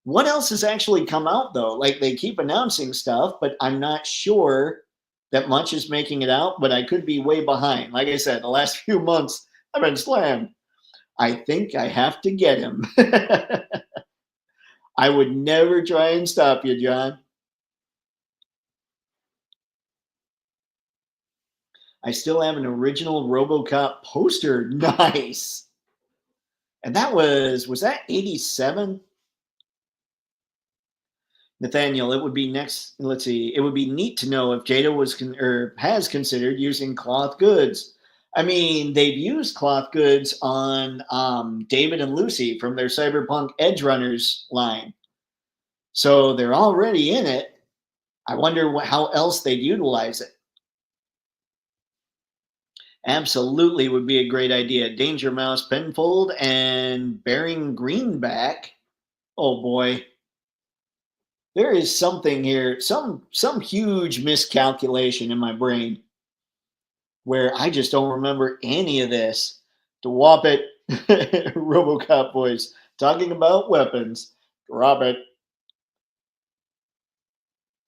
Speaker 1: What else has actually come out, though? Like, they keep announcing stuff, but I'm not sure that much is making it out, but I could be way behind. Like I said, the last few months, I've been slammed. I think I have to get him. I would never try and stop you, John. I still have an original RoboCop poster. Nice. And that was that 87? Nathaniel, it would be next. Let's see. It would be neat to know if Jada was or has considered using cloth goods. I mean, they've used cloth goods on David and Lucy from their Cyberpunk Edge Runners line. So they're already in it. I wonder how else they'd utilize it. Absolutely would be a great idea. Danger Mouse Penfold and Bearing Greenback. Oh boy. There is something here, some huge miscalculation in my brain where I just don't remember any of this. Drop it. RoboCop voice talking about weapons. Drop it.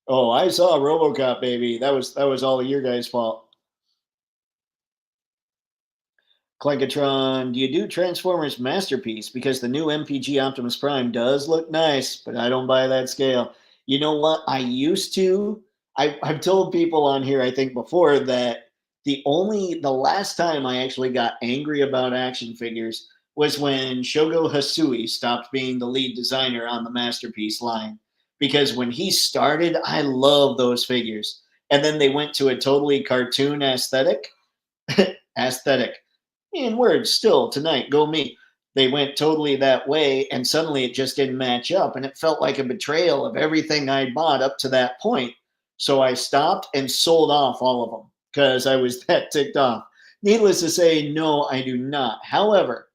Speaker 1: Oh, I saw RoboCop, baby. That was all your guys' fault. Clankatron, do you do Transformers Masterpiece? Because the new MPG Optimus Prime does look nice, but I don't buy that scale. You know what? I used to. I've told people on here, I think before, that The last time I actually got angry about action figures was when Shogo Hasui stopped being the lead designer on the Masterpiece line. Because when he started, I loved those figures. And then they went to a totally cartoon aesthetic. Aesthetic. In words, still tonight, go me. They went totally that way, and suddenly it just didn't match up, and it felt like a betrayal of everything I bought up to that point. So I stopped and sold off all of them because I was that ticked off. Needless to say, no, I do not. However,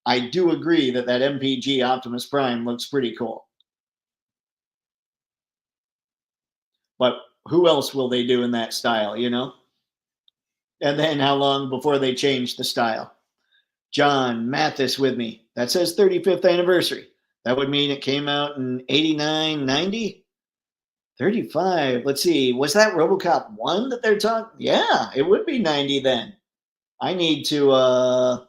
Speaker 1: I do agree that that MPG Optimus Prime looks pretty cool. But who else will they do in that style, you know? And then how long before they change the style? John, Mathis with me. That says 35th anniversary. That would mean it came out in 89, 90? 35. Let's see. Was that RoboCop 1 that they're talking? Yeah, it would be 90 then. I need to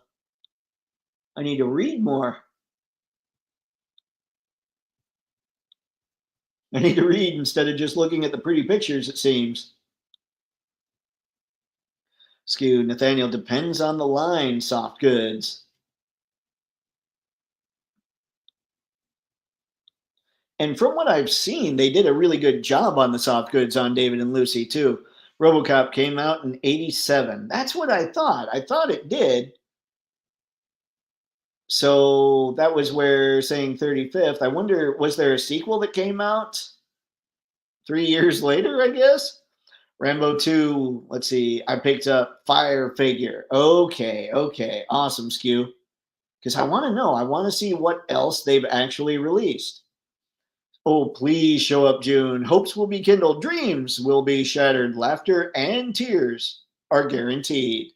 Speaker 1: read more. I need to read instead of just looking at the pretty pictures, it seems. Skew, Nathaniel, depends on the line, soft goods. And from what I've seen, they did a really good job on the soft goods on David and Lucy, too. RoboCop came out in 87. That's what I thought. I thought it did. So that was where saying 35th. I wonder, was there a sequel that came out 3 years later, I guess? Rambo 2, let's see. I picked up Fire Figure. Okay. Awesome, Skew. Because I want to know. I want to see what else they've actually released. Oh, please show up, June. Hopes will be kindled. Dreams will be shattered. Laughter and tears are guaranteed.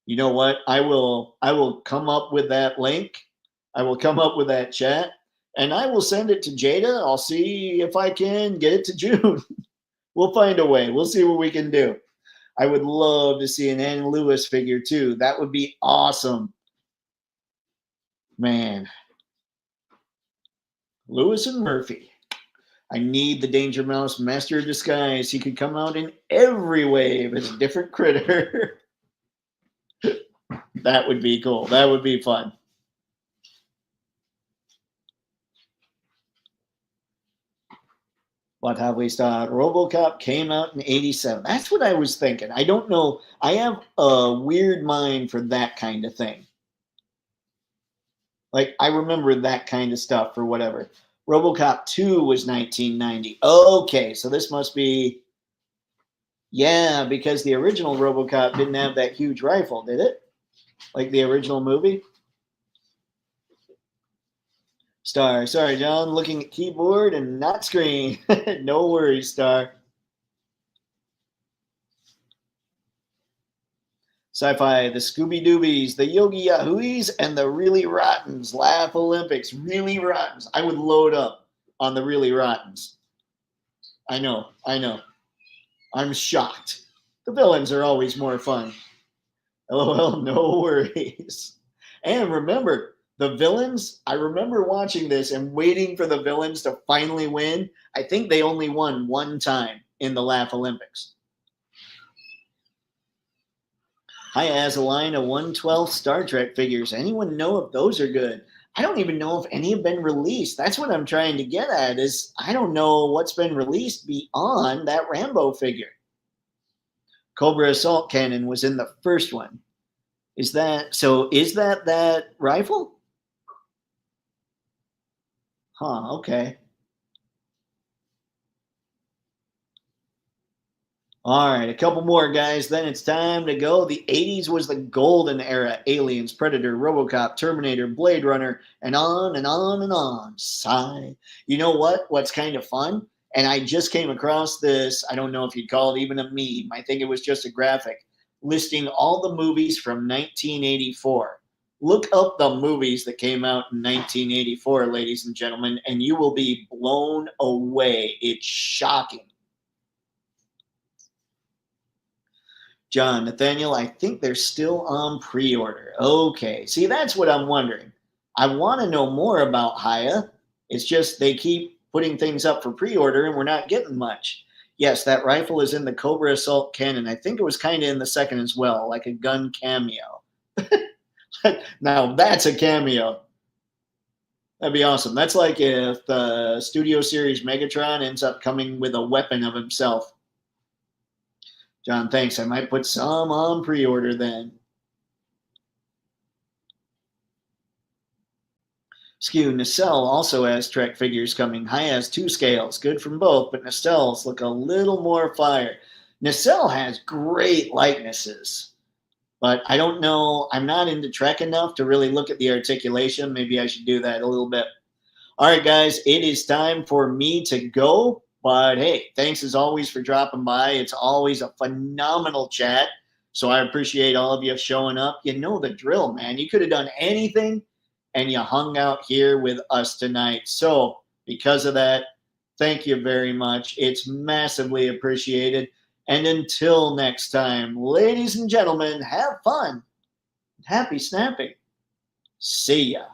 Speaker 1: You know what? I will come up with that link. I will come up with that chat, and I will send it to Jada. I'll see if I can get it to June. We'll find a way. We'll see what we can do. I would love to see an Ann Lewis figure too. That would be awesome. Man. Lewis and Murphy. I need the Danger Mouse Master of Disguise. He could come out in every wave as a different critter. That would be cool. That would be fun. What have we started? RoboCop came out in 87. That's what I was thinking. I don't know. I have a weird mind for that kind of thing. Like, I remember that kind of stuff for whatever. RoboCop 2 was 1990. Okay, so this must be... Yeah, because the original RoboCop didn't have that huge rifle, did it? Like the original movie? Star, sorry, John, looking at keyboard and not screen. No worries, Star. Sci-fi, the Scooby Doobies, the Yogi Yahooies, and the Really Rottens. Laugh Olympics, Really Rottens. I would load up on the Really Rottens. I know. I'm shocked. The villains are always more fun. LOL, no worries. And remember, the villains, I remember watching this and waiting for the villains to finally win. I think they only won one time in the Laugh Olympics. Hi, Azalina, 112 Star Trek figures. Anyone know if those are good? I don't even know if any have been released. That's what I'm trying to get at is I don't know what's been released beyond that Rambo figure. Cobra Assault Cannon was in the first one. Is that rifle? Huh, okay. All right, a couple more, guys. Then it's time to go. The 80s was the golden era. Aliens, Predator, RoboCop, Terminator, Blade Runner, and on and on and on. Sigh. You know what? What's kind of fun? And I just came across this. I don't know if you'd call it even a meme. I think it was just a graphic listing all the movies from 1984. Look up the movies that came out in 1984, ladies and gentlemen, and you will be blown away. It's shocking. John, Nathaniel, I think they're still on pre-order. Okay. See, that's what I'm wondering. I want to know more about Haya. It's just they keep putting things up for pre-order and we're not getting much. Yes, that rifle is in the Cobra Assault Cannon. I think it was kind of in the second as well, like a gun cameo. Now that's a cameo. That'd be awesome. That's like if the Studio Series Megatron ends up coming with a weapon of himself. John, thanks. I might put some on pre-order then. Skew Nacelle also has Trek figures coming. High has 2 scales, good from both, but Nacelles look a little more fire. Nacelle has great likenesses, but I don't know. I'm not into Trek enough to really look at the articulation. Maybe I should do that a little bit. All right, guys, it is time for me to go. But hey, thanks as always for dropping by. It's always a phenomenal chat. So I appreciate all of you showing up. You know the drill, man. You could have done anything and you hung out here with us tonight. So because of that, thank you very much. It's massively appreciated. And until next time, ladies and gentlemen, have fun. Happy snapping. See ya.